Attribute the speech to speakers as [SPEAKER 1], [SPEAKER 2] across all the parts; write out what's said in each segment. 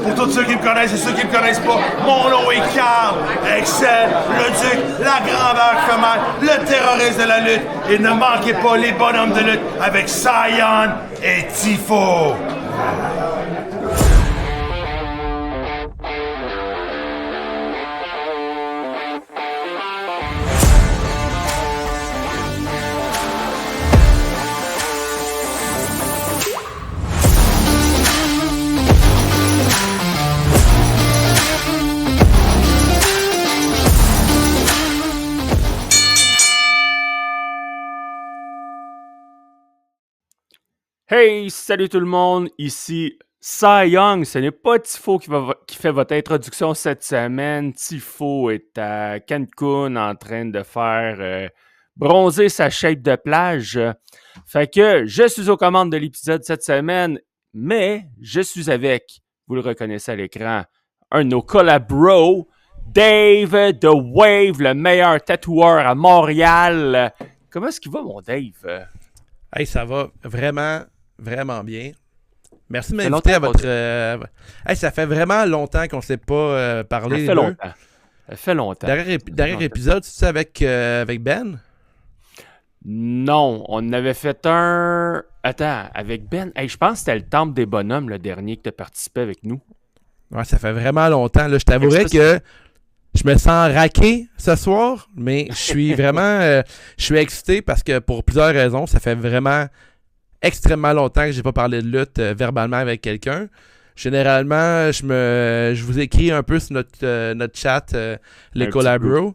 [SPEAKER 1] Pour tous ceux qui me connaissent et ceux qui me connaissent pas, mon nom est Carl, Excel, le Duc, la grandeur femelle, le terroriste de la lutte. Et ne manquez pas les bonhommes de lutte avec Sion et Tifo.
[SPEAKER 2] Hey, salut tout le monde, ici Cy Young. Ce n'est pas Tifo qui fait votre introduction cette semaine. Tifo est à Cancun en train de faire bronzer sa shape de plage. Fait que je suis aux commandes de l'épisode cette semaine, mais je suis avec, vous le reconnaissez à l'écran, un de nos collabros, Dave The Wave, le meilleur tatoueur à Montréal. Comment est-ce qu'il va, mon Dave?
[SPEAKER 3] Hey, ça va vraiment bien. Merci de m'inviter à votre... Hey, ça fait vraiment longtemps qu'on ne s'est pas parlé.
[SPEAKER 2] Ça fait longtemps.
[SPEAKER 3] Dernier épisode, c'est avec Ben?
[SPEAKER 2] Non, on avait fait un... Attends, avec Ben. Hey, je pense que c'était le Temple des Bonhommes, le dernier que tu as participé avec nous.
[SPEAKER 3] Ouais, ça fait vraiment longtemps. Là, je t'avouerais que je me sens raqué ce soir, mais je suis vraiment... je suis excité parce que pour plusieurs raisons, ça fait vraiment extrêmement longtemps que j'ai pas parlé de lutte verbalement avec quelqu'un. Généralement, je vous écris un peu sur notre chat, les collabros.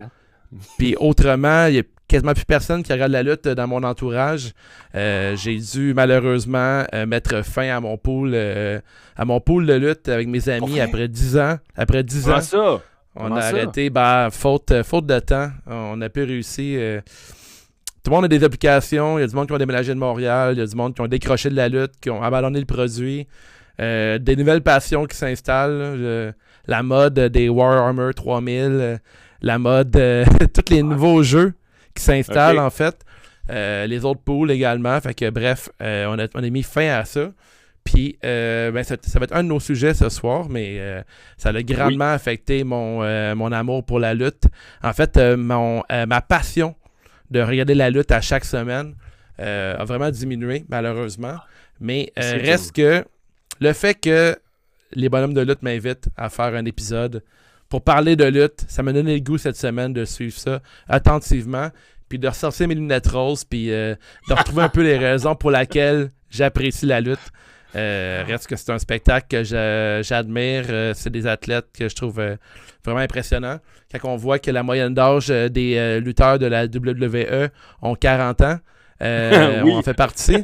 [SPEAKER 3] Puis autrement, il y a quasiment plus personne qui regarde la lutte dans mon entourage. J'ai dû malheureusement mettre fin à mon pool de lutte avec mes amis après 10 ans. Après 10 ans,
[SPEAKER 2] ça?
[SPEAKER 3] on a arrêté, faute de temps. On n'a plus réussi. Tout le monde a des applications. Il y a du monde qui ont déménagé de Montréal. Il y a du monde qui ont décroché de la lutte, qui ont abandonné le produit. Des nouvelles passions qui s'installent. La mode des Warhammer 3000. La mode... tous les nouveaux jeux qui s'installent, en fait. Les autres pools également. Fait que bref, on a mis fin à ça. Puis, ça va être un de nos sujets ce soir, mais ça a grandement affecté mon amour pour la lutte. En fait, ma passion de regarder la lutte à chaque semaine a vraiment diminué, malheureusement. Mais reste que le fait que les bonhommes de lutte m'invitent à faire un épisode pour parler de lutte, ça m'a donné le goût cette semaine de suivre ça attentivement, puis de ressortir mes lunettes roses, puis de retrouver un peu les raisons pour lesquelles j'apprécie la lutte. Reste que c'est un spectacle que j'admire. C'est des athlètes que je trouve vraiment impressionnants. Quand on voit que la moyenne d'âge des lutteurs de la WWE ont 40 ans, on en fait partie.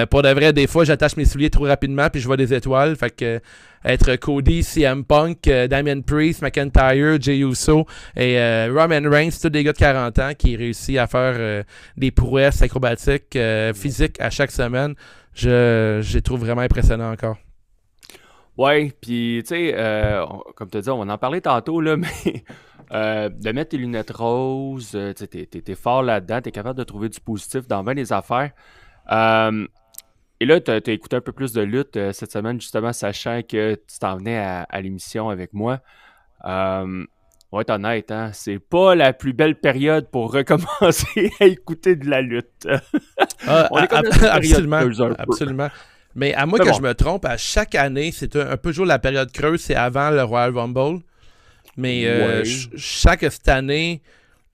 [SPEAKER 3] Pour de vrai, des fois, j'attache mes souliers trop rapidement puis je vois des étoiles. Fait que être Cody, CM Punk, Damian Priest, McIntyre, Jey Uso et Roman Reigns, c'est tous des gars de 40 ans qui réussissent à faire des prouesses acrobatiques physiques à chaque semaine. Je les trouve vraiment impressionnants encore.
[SPEAKER 2] Ouais, puis tu sais, comme tu as dit, on va en parler tantôt, là, mais de mettre tes lunettes roses, t'es fort là-dedans, t'es capable de trouver du positif dans bien des affaires. Et là, t'as écouté un peu plus de lutte cette semaine, justement, sachant que tu t'en venais à l'émission avec moi. On va être honnête, hein, c'est pas la plus belle période pour recommencer à écouter de la lutte. On est comme
[SPEAKER 3] absolument. Mais à moins que je me trompe, à chaque année, c'est un peu toujours la période creuse, c'est avant le Royal Rumble. Mais chaque cette année,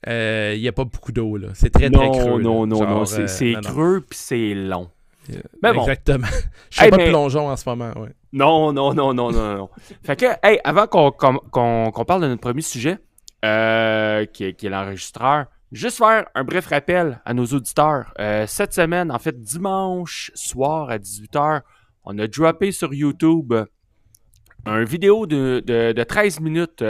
[SPEAKER 3] il n'y a pas beaucoup d'eau. Là. C'est très creux.
[SPEAKER 2] Non. C'est creux puis c'est long. Mais bon.
[SPEAKER 3] Exactement. Je fais pas de plongeon en ce moment. Ouais.
[SPEAKER 2] Non. Fait que, hey, avant qu'on parle de notre premier sujet, qui est l'enregistreur, juste faire un bref rappel à nos auditeurs. Cette semaine, en fait, dimanche soir à 18h, on a droppé sur YouTube une vidéo de 13 minutes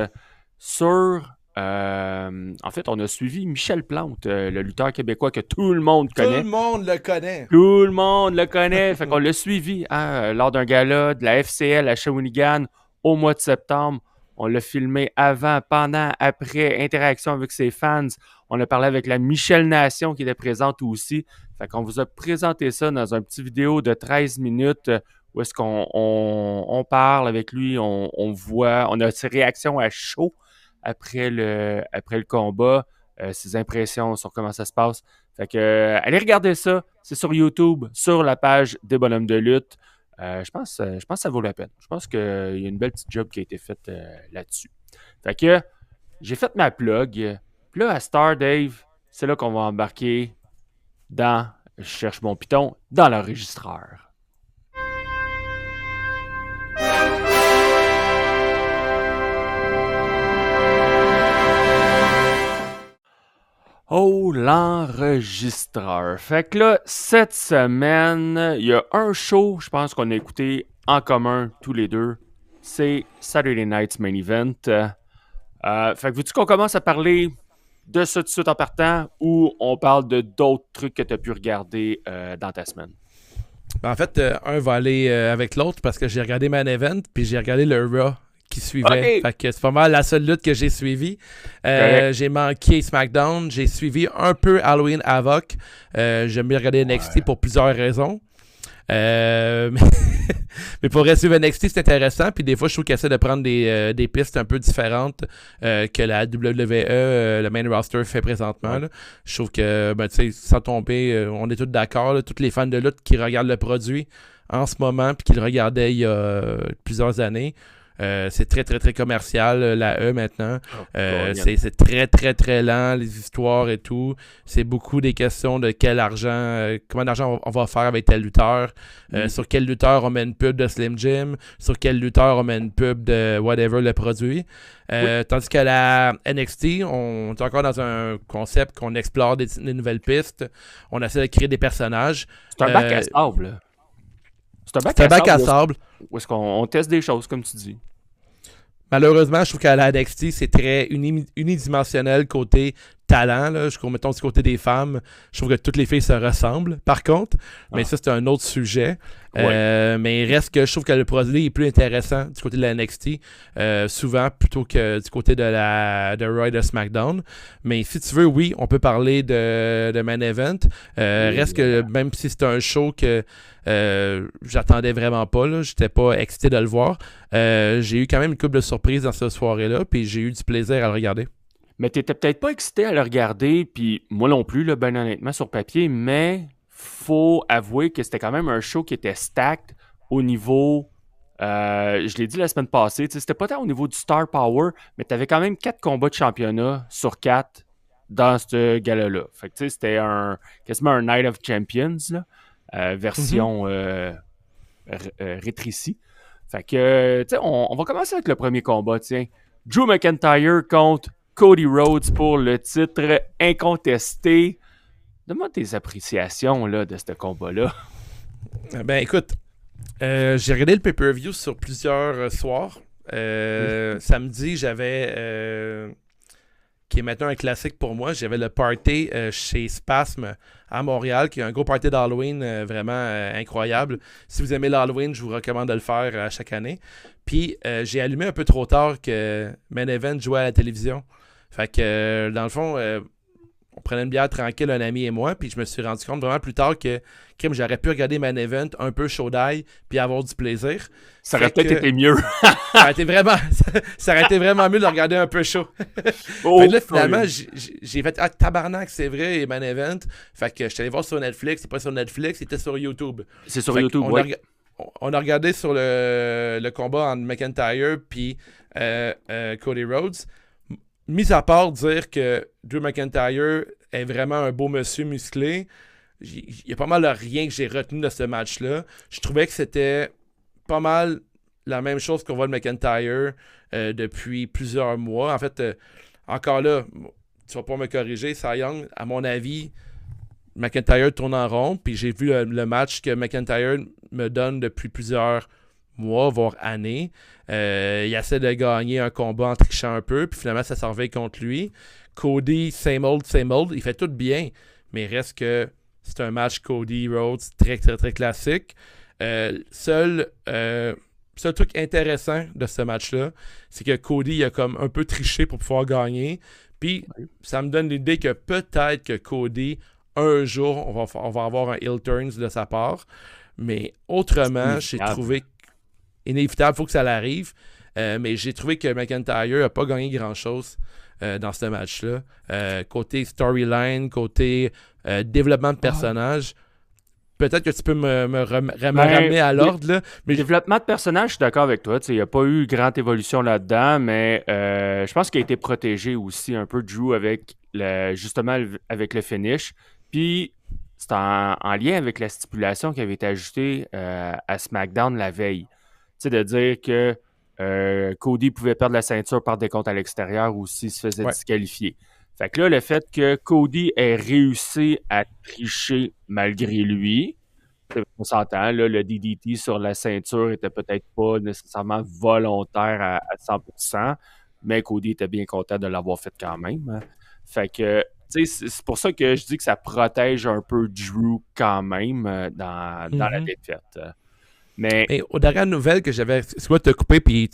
[SPEAKER 2] sur... en fait, on a suivi Michel Plante, le lutteur québécois que tout le monde connaît.
[SPEAKER 3] Tout le monde le connaît.
[SPEAKER 2] Tout le monde le connaît. Fait qu'on l'a suivi lors d'un gala de la FCL à Shawinigan au mois de septembre. On l'a filmé avant, pendant, après, interaction avec ses fans. On a parlé avec la Michel Nation qui était présente aussi. Fait qu'on vous a présenté ça dans un petit vidéo de 13 minutes où est-ce qu'on parle avec lui, on voit, on a ses réactions à chaud après le combat, ses impressions sur comment ça se passe. Fait que, allez regarder ça. C'est sur YouTube, sur la page des bonhommes de lutte. Je pense que ça vaut la peine. Je pense qu'il y a une belle petite job qui a été faite là-dessus. Fait que, j'ai fait ma plug. Puis là, à Star Dave, c'est là qu'on va embarquer dans, je cherche mon piton, dans l'enregistreur. Oh, l'enregistreur. Fait que là, cette semaine, il y a un show, je pense qu'on a écouté en commun tous les deux. C'est Saturday Night's Main Event. Fait que veux-tu qu'on commence à parler de ça tout de suite en partant ou on parle de d'autres trucs que tu as pu regarder dans ta semaine?
[SPEAKER 3] En fait, un va aller avec l'autre parce que j'ai regardé Main Event puis j'ai regardé le Raw qui suivait.
[SPEAKER 2] Okay.
[SPEAKER 3] Fait que c'est pas mal la seule lutte que j'ai suivie. J'ai manqué SmackDown. J'ai suivi un peu Halloween Havoc. J'aime bien regarder NXT pour plusieurs raisons. Mais pour suivre NXT, c'est intéressant. Puis des fois, je trouve qu'ils essaient de prendre des pistes un peu différentes que la WWE, le main roster, fait présentement. Là. Je trouve que, tu sais, sans tomber, on est tous d'accord. Là, tous les fans de lutte qui regardent le produit en ce moment puis qui le regardaient il y a plusieurs années. C'est très, très, très commercial, la E maintenant. C'est très, très, très lent, les histoires et tout. C'est beaucoup des questions de quel argent, combien d'argent on va faire avec tel lutteur, sur quel lutteur on met une pub de Slim Jim, sur quel lutteur on met une pub de whatever le produit. Tandis que la NXT, on est encore dans un concept qu'on explore des nouvelles pistes. On essaie de créer des personnages.
[SPEAKER 2] C'est un bac à sable.
[SPEAKER 3] C'est un bac à sable.
[SPEAKER 2] Où est-ce qu'on teste des choses, comme tu dis?
[SPEAKER 3] Malheureusement, je trouve qu'à la NXT, c'est très unidimensionnel côté talent. Là. Mettons du côté des femmes, je trouve que toutes les filles se ressemblent, par contre. Mais ça, c'est un autre sujet. Mais il reste que je trouve que le produit est plus intéressant du côté de la NXT, souvent, plutôt que du côté de Raw et de SmackDown. Mais si tu veux, oui, on peut parler de Main Event. Reste que même si c'est un show que j'attendais vraiment pas, là, j'étais pas excité de le voir, j'ai eu quand même une couple de surprises dans cette soirée-là, puis j'ai eu du plaisir à le regarder.
[SPEAKER 2] Mais t'étais peut-être pas excité à le regarder, puis moi non plus, là, ben honnêtement, sur papier, mais faut avouer que c'était quand même un show qui était stacked au niveau, je l'ai dit la semaine passée, c'était pas tant au niveau du Star Power, mais t'avais quand même 4 combats de championnat sur 4 dans ce gala-là. Fait que tu sais, c'était quasiment un Night of Champions, là, version rétrécie. Fait que, tu sais, on va commencer avec le premier combat, tiens. Drew McIntyre contre Cody Rhodes pour le titre incontesté. Donne-moi tes appréciations là, de ce combat-là.
[SPEAKER 3] Ben écoute, j'ai regardé le pay-per-view sur plusieurs soirs. Samedi, j'avais, qui est maintenant un classique pour moi, j'avais le party chez Spasm à Montréal, qui est un gros party d'Halloween vraiment incroyable. Si vous aimez l'Halloween, je vous recommande de le faire à chaque année. Puis j'ai allumé un peu trop tard que Main Event jouait à la télévision. Fait que dans le fond, on prenait une bière tranquille, un ami et moi, puis je me suis rendu compte vraiment plus tard que j'aurais pu regarder Main Event un peu chaud d'ail puis avoir du plaisir.
[SPEAKER 2] Ça aurait peut-être été mieux.
[SPEAKER 3] ça aurait été vraiment mieux de le regarder un peu chaud. Fait que là, finalement, j'ai fait tabarnak, c'est vrai, et Main Event. Fait que je suis allé voir sur Netflix. C'est pas sur Netflix, c'était sur YouTube.
[SPEAKER 2] C'est sur YouTube, oui.
[SPEAKER 3] On a regardé sur le combat entre McIntyre puis Cody Rhodes. Mis à part dire que Drew McIntyre est vraiment un beau monsieur musclé, il y a pas mal de rien que j'ai retenu de ce match-là. Je trouvais que c'était pas mal la même chose qu'on voit de McIntyre depuis plusieurs mois. En fait, encore là, tu vas pas me corriger, Cy Young, à mon avis, McIntyre tourne en rond, puis j'ai vu le match que McIntyre me donne depuis plusieurs mois, voire années. Il essaie de gagner un combat en trichant un peu, puis finalement, ça s'en revient contre lui. Cody, same old, il fait tout bien, mais il reste que c'est un match Cody Rhodes très, très, très classique. Seul truc intéressant de ce match-là, c'est que Cody a comme un peu triché pour pouvoir gagner, puis ça me donne l'idée que peut-être que Cody, un jour, on va avoir un heel turns de sa part. Mais autrement, j'ai
[SPEAKER 2] Inévitable.
[SPEAKER 3] trouvé inévitable, il faut que ça l'arrive. Mais j'ai trouvé que McIntyre n'a pas gagné grand-chose dans ce match-là. Côté storyline, côté développement de personnage, peut-être que tu peux me ramener à l'ordre, là. Mais
[SPEAKER 2] Développement de personnage, je suis d'accord avec toi. Il n'y a pas eu grande évolution là-dedans, mais je pense qu'il a été protégé aussi un peu Drew avec justement avec le finish. Puis c'est en lien avec la stipulation qui avait été ajoutée à SmackDown la veille. De dire que Cody pouvait perdre la ceinture par décompte à l'extérieur ou s'il se faisait disqualifier. Fait que là, le fait que Cody ait réussi à tricher malgré lui, on s'entend, là, le DDT sur la ceinture était peut-être pas nécessairement volontaire à 100%, mais Cody était bien content de l'avoir fait quand même. Hein. Fait que, tu sais, c'est pour ça que je dis que ça protège un peu Drew quand même dans la défaite. Mais
[SPEAKER 3] aux dernières nouvelles que j'avais, soit te couper, puis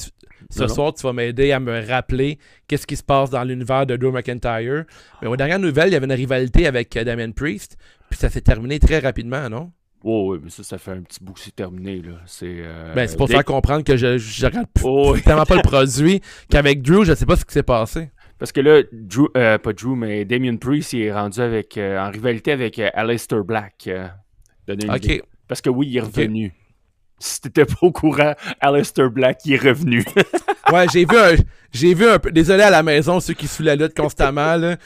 [SPEAKER 3] ce
[SPEAKER 2] Non.
[SPEAKER 3] soir, tu vas m'aider à me rappeler qu'est-ce qui se passe dans l'univers de Drew McIntyre. Mais aux dernières nouvelles, il y avait une rivalité avec Damien Priest, puis ça s'est terminé très rapidement, non?
[SPEAKER 2] oh, oui, mais ça fait un petit bout que c'est terminé. Là. C'est
[SPEAKER 3] C'est pour faire comprendre que je regarde
[SPEAKER 2] Oh, oui.
[SPEAKER 3] tellement pas le produit, qu'avec Drew, je sais pas ce qui s'est passé.
[SPEAKER 2] Parce que là, pas Drew, mais Damien Priest, il est rendu en rivalité avec Aleister Black. Donner une idée. Parce que oui, il est revenu. Si t'étais pas au courant, Aleister Black, il est revenu.
[SPEAKER 3] Ouais, j'ai vu un peu. Désolé à la maison, ceux qui suivent la lutte constamment, là.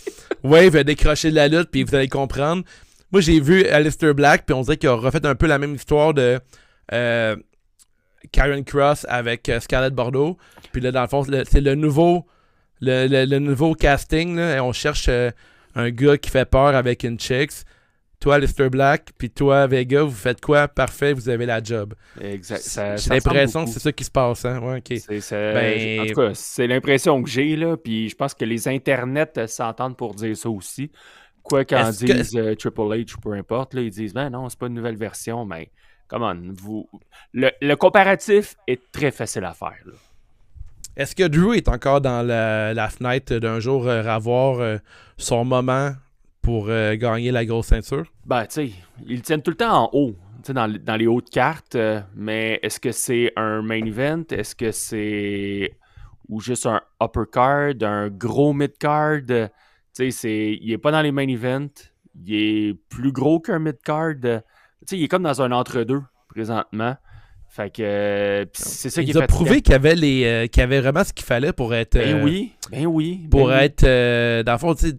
[SPEAKER 3] Ouais, il va décrocher de la lutte, puis vous allez comprendre. Moi, j'ai vu Aleister Black, puis on dirait qu'il a refait un peu la même histoire de Karen Cross avec Scarlett Bordeaux. Puis là, dans le fond, c'est le nouveau casting, là, et on cherche un gars qui fait peur avec une chicks. Toi, Aleister Black, puis toi, Vega, vous faites quoi? Parfait, vous avez la job.
[SPEAKER 2] Exact.
[SPEAKER 3] J'ai l'impression que c'est ça qui se passe, hein? Ouais, ok.
[SPEAKER 2] En tout cas, c'est l'impression que j'ai, là, puis je pense que les internets s'entendent pour dire ça aussi. Quoi qu'en disent Triple H ou peu importe, là, ils disent, ben non, c'est pas une nouvelle version, mais come on, le comparatif est très facile à faire, là.
[SPEAKER 3] Est-ce que Drew est encore dans la fenêtre d'un jour avoir son moment pour gagner la grosse ceinture?
[SPEAKER 2] Ben, tu sais, ils le tiennent tout le temps en haut, dans les hautes cartes, mais est-ce que c'est un main event? Est-ce que c'est ou juste un upper card, un gros mid card? Tu sais, il est pas dans les main events, il est plus gros qu'un mid card. Tu sais, il est comme dans un entre-deux présentement. Fait que c'est ça qui est
[SPEAKER 3] fatigant. Il a prouvé qu'il y avait vraiment ce qu'il fallait pour être...
[SPEAKER 2] Ben oui.
[SPEAKER 3] Pour être... dans le fond, tu sais,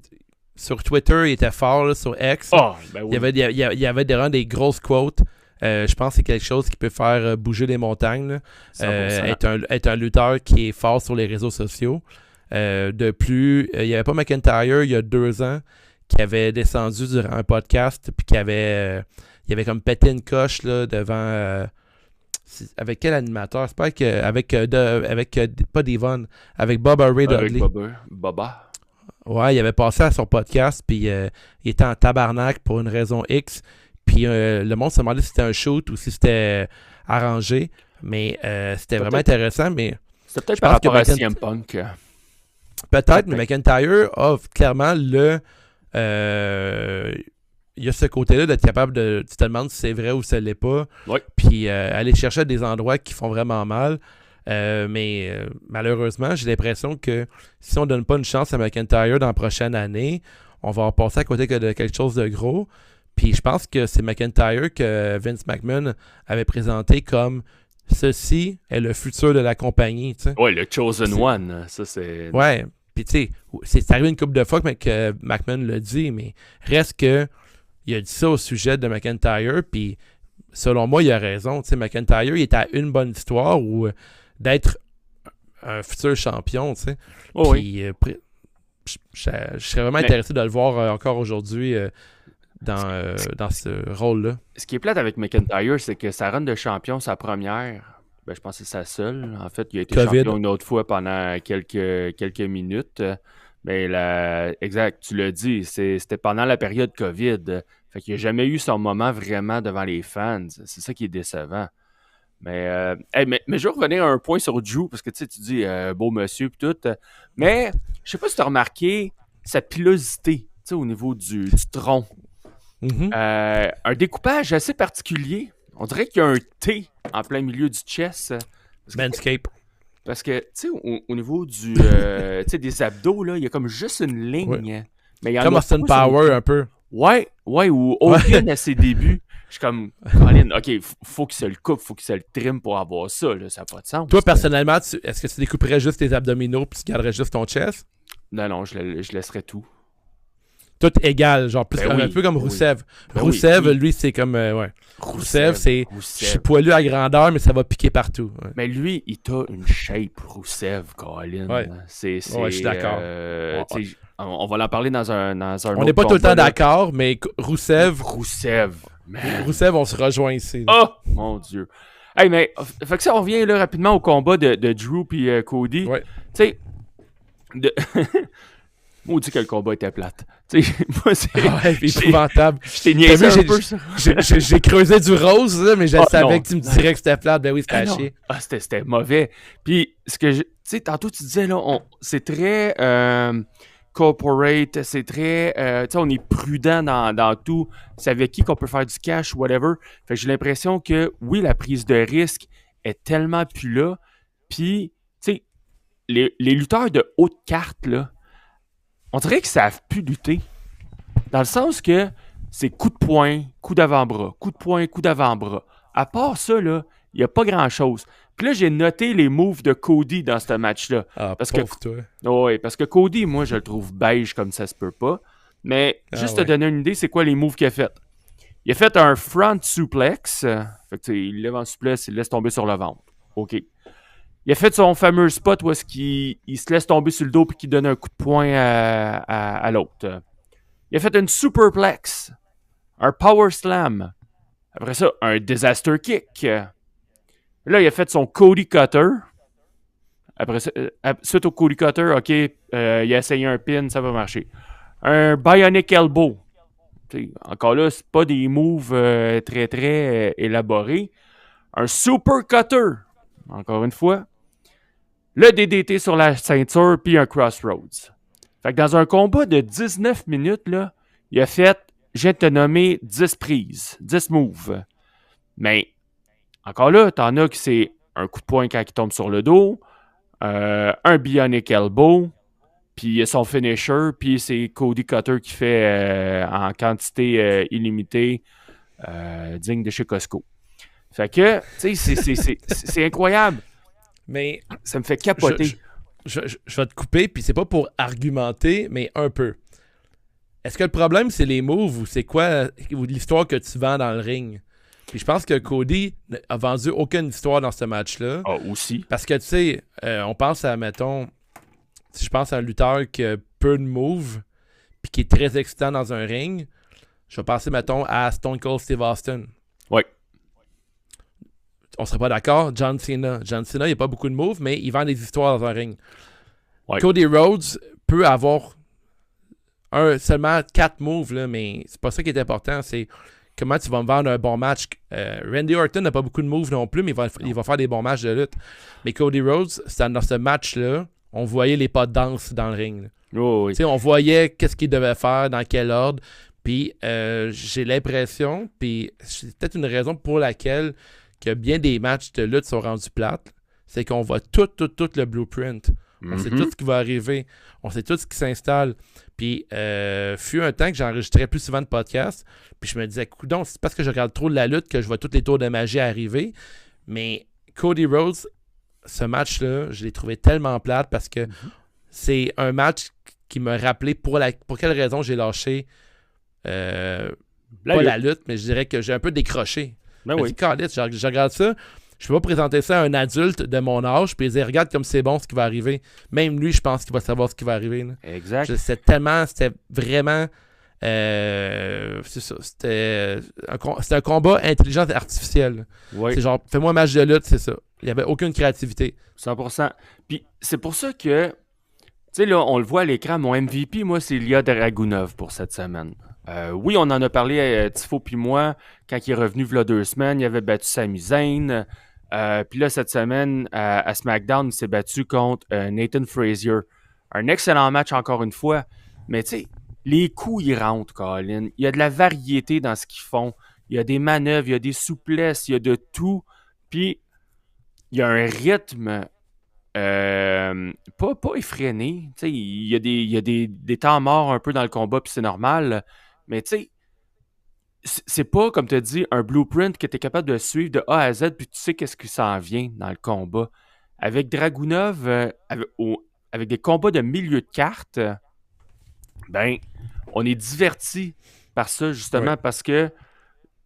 [SPEAKER 3] sur Twitter, il était fort, là, sur X.
[SPEAKER 2] Ben oui.
[SPEAKER 3] Il y avait vraiment des grosses quotes. Je pense que c'est quelque chose qui peut faire bouger les montagnes. Être un lutteur qui est fort sur les réseaux sociaux. De plus, il n'y avait pas McIntyre il y a 2 ans qui avait descendu durant un podcast puis qui avait comme pété une coche là, devant... avec quel animateur? C'est pas avec pas Devon, avec Bubba Ray Dudley.
[SPEAKER 2] Avec Bubba.
[SPEAKER 3] Ouais, il avait passé à son podcast, puis il était en tabarnak pour une raison X. Puis le monde se demandait si c'était un shoot ou si c'était arrangé. Mais c'était vraiment intéressant. Mais
[SPEAKER 2] c'était peut-être par rapport à CM Punk.
[SPEAKER 3] Peut-être, mais McIntyre a clairement il y a ce côté-là d'être capable de... Tu te demandes si c'est vrai ou si ça l'est pas.
[SPEAKER 2] Oui.
[SPEAKER 3] Puis aller chercher à des endroits qui font vraiment mal. Mais malheureusement, j'ai l'impression que si on donne pas une chance à McIntyre dans la prochaine année, on va en passer à côté de quelque chose de gros. Puis je pense que c'est McIntyre que Vince McMahon avait présenté comme ceci est le futur de la compagnie. T'sais.
[SPEAKER 2] Ouais, le Chosen One. Ça, c'est...
[SPEAKER 3] Ouais. Puis tu sais, c'est arrivé une couple de fois que McMahon l'a dit, mais reste que il a dit ça au sujet de McIntyre, puis selon moi, il a raison. Tu sais, McIntyre, il est à une bonne histoire ou d'être un futur champion, tu sais.
[SPEAKER 2] Oh,
[SPEAKER 3] puis je serais vraiment intéressé de le voir encore aujourd'hui dans ce rôle-là.
[SPEAKER 2] Ce qui est plate avec McIntyre, c'est que sa run de champion, sa première, je pense que c'est sa seule. En fait, il a été champion une autre fois pendant quelques minutes. Mais exact, tu l'as dit, c'était pendant la période COVID. Fait qu'il n'a jamais eu son moment vraiment devant les fans. C'est ça qui est décevant. Mais je vais revenir à un point sur Drew, parce que tu dis beau monsieur et tout. Mais je sais pas si tu as remarqué sa pilosité au niveau du tronc.
[SPEAKER 3] Mm-hmm.
[SPEAKER 2] Un découpage assez particulier. On dirait qu'il y a un T en plein milieu du chest.
[SPEAKER 3] Manscape.
[SPEAKER 2] Parce que, tu sais, au niveau du, des abdos, là, il y a comme juste une ligne.
[SPEAKER 3] Ouais.
[SPEAKER 2] Mais il y en
[SPEAKER 3] Comme
[SPEAKER 2] a
[SPEAKER 3] Austin
[SPEAKER 2] pas sur
[SPEAKER 3] Power
[SPEAKER 2] le-
[SPEAKER 3] un peu.
[SPEAKER 2] Ouais, ou Hogan à ses débuts. Je suis comme, Colin, OK, faut qu'il se le coupe, faut qu'il se le trim pour avoir ça, là, ça n'a pas de sens.
[SPEAKER 3] Toi, personnellement, est-ce que tu découperais juste tes abdominaux puis tu garderais juste ton chest?
[SPEAKER 2] Non, je laisserais tout.
[SPEAKER 3] Tout égal, genre plus
[SPEAKER 2] Ben
[SPEAKER 3] un
[SPEAKER 2] oui,
[SPEAKER 3] peu comme
[SPEAKER 2] ben oui.
[SPEAKER 3] Roussev.
[SPEAKER 2] Ben
[SPEAKER 3] Roussev,
[SPEAKER 2] oui.
[SPEAKER 3] lui, c'est comme... ouais. Roussev, c'est... Je
[SPEAKER 2] Roussev.
[SPEAKER 3] suis poilu à grandeur, mais ça va piquer partout. Ouais.
[SPEAKER 2] Mais lui, il t'a une shape, Roussev, Colin.
[SPEAKER 3] Ouais.
[SPEAKER 2] C'est,
[SPEAKER 3] Ouais, je suis d'accord.
[SPEAKER 2] tu sais, on va en parler dans un
[SPEAKER 3] On n'est pas tout le temps d'accord, mais Roussev,
[SPEAKER 2] Roussev,
[SPEAKER 3] on se rejoint ici.
[SPEAKER 2] Oh, mon Dieu. Hey, mais, fait que ça, on revient là, rapidement au combat de Drew et Cody.
[SPEAKER 3] Ouais.
[SPEAKER 2] Tu sais, maudit que le combat était plate. Tu sais, moi, c'est...
[SPEAKER 3] Ouais, c'est épouvantable.
[SPEAKER 2] Je t'ai niaisé
[SPEAKER 3] T'as vu,
[SPEAKER 2] un peu, ça.
[SPEAKER 3] J'ai creusé du rose, là, mais je
[SPEAKER 2] Ah,
[SPEAKER 3] savais
[SPEAKER 2] non.
[SPEAKER 3] que tu me dirais que c'était plate. Ben oui, c'était
[SPEAKER 2] Ah,
[SPEAKER 3] à
[SPEAKER 2] non.
[SPEAKER 3] chier.
[SPEAKER 2] Ah, c'était mauvais. Puis, tu sais, tantôt, tu disais, là, c'est très corporate, c'est très... tu sais, on est prudent dans tout. C'est avec qui qu'on peut faire du cash, whatever. Fait que j'ai l'impression que, oui, la prise de risque est tellement plus là. Puis, tu sais, les lutteurs de haute carte, là, on dirait qu'ils savent plus lutter. Dans le sens que c'est coup de poing, coup d'avant-bras, coup de poing, coup d'avant-bras. À part ça, là, il n'y a pas grand-chose. Puis là, j'ai noté les moves de Cody dans ce match-là.
[SPEAKER 3] Ah,
[SPEAKER 2] Parce
[SPEAKER 3] pauvre toi.
[SPEAKER 2] Oui, parce que Cody, moi, je le trouve beige comme ça se peut pas. Mais juste te donner une idée, c'est quoi les moves qu'il a fait. Il a fait un front suplex. Fait que, il lève en suplex, il laisse tomber sur le ventre. OK. Il a fait son fameux spot où est-ce qu'il se laisse tomber sur le dos puis qu'il donne un coup de poing à l'autre. Il a fait une superplex, un power slam. Après ça, un disaster kick. Là, il a fait son Cody Cutter. Après ça, suite au Cody Cutter, OK, il a essayé un pin, ça va marcher. Un Bionic Elbow. T'sais, encore là, c'est pas des moves très, très élaborés. Un Super Cutter. Encore une fois. Le DDT sur la ceinture, puis un Crossroads. Fait que dans un combat de 19 minutes, là, il a fait, je viens de te nommer 10 prises, 10 moves. Mais, encore là, t'en as que c'est un coup de poing quand il tombe sur le dos, un Bionic Elbow, puis son finisher, puis c'est Cody Cutter qui fait en quantité illimitée, digne de chez Costco. Fait que, tu sais, c'est incroyable.
[SPEAKER 3] Mais
[SPEAKER 2] ça me fait capoter.
[SPEAKER 3] Je vais te couper, puis c'est pas pour argumenter, mais un peu. Est-ce que le problème, c'est les moves ou c'est quoi l'histoire que tu vends dans le ring? Puis je pense que Cody a vendu aucune histoire dans ce match-là.
[SPEAKER 2] Ah, aussi.
[SPEAKER 3] Parce que, tu sais, on pense à, mettons, si je pense à un lutteur qui a peu de moves, puis qui est très excitant dans un ring, je vais penser, mettons, à Stone Cold Steve Austin.
[SPEAKER 2] Oui.
[SPEAKER 3] On serait pas d'accord. John Cena. John Cena, il n'y a pas beaucoup de moves, mais il vend des histoires dans un ring.
[SPEAKER 2] Ouais.
[SPEAKER 3] Cody Rhodes peut avoir seulement 4 moves, là, mais c'est pas ça qui est important. C'est comment tu vas me vendre un bon match. Randy Orton n'a pas beaucoup de moves non plus, mais il va faire des bons matchs de lutte. Mais Cody Rhodes, dans ce match-là, on voyait les pas de danse dans le ring.
[SPEAKER 2] Oh, oui.
[SPEAKER 3] On voyait qu'est-ce qu'il devait faire, dans quel ordre. Puis j'ai l'impression, puis c'est peut-être une raison pour laquelle que bien des matchs de lutte sont rendus plates, c'est qu'on voit tout le blueprint. On sait tout ce qui va arriver. On sait tout ce qui s'installe. Puis, fut un temps que j'enregistrais plus souvent de podcasts. Puis, je me disais, coudonc, c'est parce que je regarde trop de la lutte que je vois tous les tours de magie arriver. Mais Cody Rhodes, ce match-là, je l'ai trouvé tellement plate parce que c'est un match qui m'a rappelé pour quelle raison j'ai lâché la lutte, mais je dirais que j'ai un peu décroché.
[SPEAKER 2] Ben oui.
[SPEAKER 3] Je regarde ça. Je peux pas présenter ça à un adulte de mon âge puis dire regarde comme c'est bon ce qui va arriver. Même lui, je pense qu'il va savoir ce qui va arriver. Là.
[SPEAKER 2] Exact.
[SPEAKER 3] C'était vraiment c'est ça. C'était un combat intelligence artificielle.
[SPEAKER 2] Oui.
[SPEAKER 3] C'est genre fais-moi un match de lutte, c'est ça. Il n'y avait aucune créativité.
[SPEAKER 2] 100%. Puis c'est pour ça que, tu sais, là, on le voit à l'écran, mon MVP, moi, c'est Ilya Dragunov pour cette semaine. Oui, on en a parlé, Tifo puis moi, quand il est revenu il y a 2 semaines, il avait battu Sami Zayn. Puis là, cette semaine, à SmackDown, il s'est battu contre Nathan Frazier. Un excellent match encore une fois. Mais tu sais, les coups, ils rentrent, Colin. Il y a de la variété dans ce qu'ils font. il y a des manœuvres, il y a des souplesses, il y a de tout. Puis, il y a un rythme pas effréné. Tu sais, il y a des temps morts un peu dans le combat, puis c'est normal. Mais tu sais, c'est pas, comme tu as dit, un blueprint que tu es capable de suivre de A à Z, puis tu sais qu'est-ce qui s'en vient dans le combat. Avec Dragunov, avec des combats de milieu de carte, ben, on est diverti par ça, justement,
[SPEAKER 3] Ouais.
[SPEAKER 2] parce que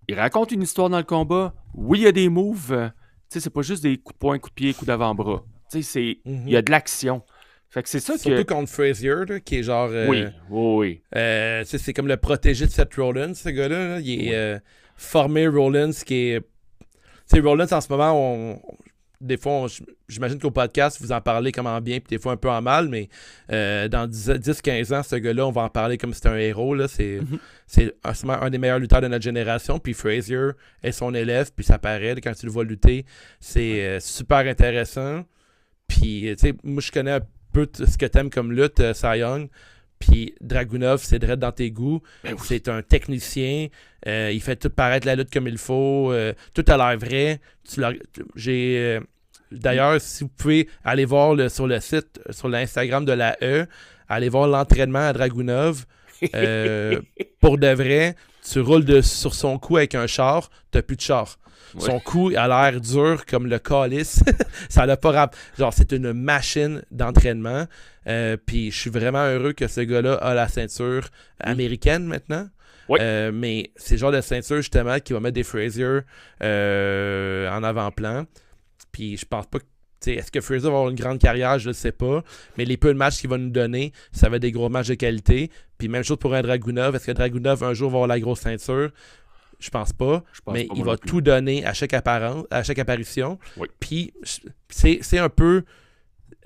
[SPEAKER 2] il raconte une histoire dans le combat. Oui, il y a des moves. Tu sais, c'est pas juste des coups de poing, coups de pied, coups d'avant-bras. Tu sais, il y a de l'action. Fait que c'est ça
[SPEAKER 3] Surtout
[SPEAKER 2] que...
[SPEAKER 3] contre Frazier, là, qui est genre.
[SPEAKER 2] Oui, oui,
[SPEAKER 3] Tu sais, c'est comme le protégé de Seth Rollins, ce gars-là. Là. Il est formé Rollins, qui est. Tu sais, Rollins, en ce moment, des fois, j'imagine qu'au podcast, vous en parlez comme en bien, puis des fois un peu en mal, mais dans 10-15 ans, ce gars-là, on va en parler comme si c'était un héros. Là. C'est un des meilleurs lutteurs de notre génération. Puis Frazier est son élève, puis ça paraît quand tu le vois lutter. C'est super intéressant. Puis, tu sais, moi, je connais un peu ce que t'aimes comme lutte, Cy Young. Puis Dragunov, c'est direct dans tes goûts.
[SPEAKER 2] Ben oui.
[SPEAKER 3] C'est un technicien. Il fait tout paraître la lutte comme il faut. Tout a l'air vrai. D'ailleurs, si vous pouvez aller voir sur le site, sur l'Instagram de la E, aller voir l'entraînement à Dragunov. Pour de vrai, tu roules sur son cou avec un char, t'as plus de char.
[SPEAKER 2] Ouais.
[SPEAKER 3] Son cou a l'air dur comme le calice. Ça n'a pas genre, c'est une machine d'entraînement. Puis je suis vraiment heureux que ce gars-là a la ceinture américaine maintenant.
[SPEAKER 2] Ouais.
[SPEAKER 3] Mais c'est le genre de ceinture justement qui va mettre des Frazier en avant-plan. Puis je pense pas que. Est-ce que Frazier va avoir une grande carrière? Je ne sais pas. Mais les peu de matchs qu'il va nous donner, ça va être des gros matchs de qualité. Puis même chose pour un Dragunov. Est-ce que Dragunov un jour va avoir la grosse ceinture? Je pense pas. Mais il va tout donner à chaque apparition.
[SPEAKER 2] Oui.
[SPEAKER 3] Puis c'est un peu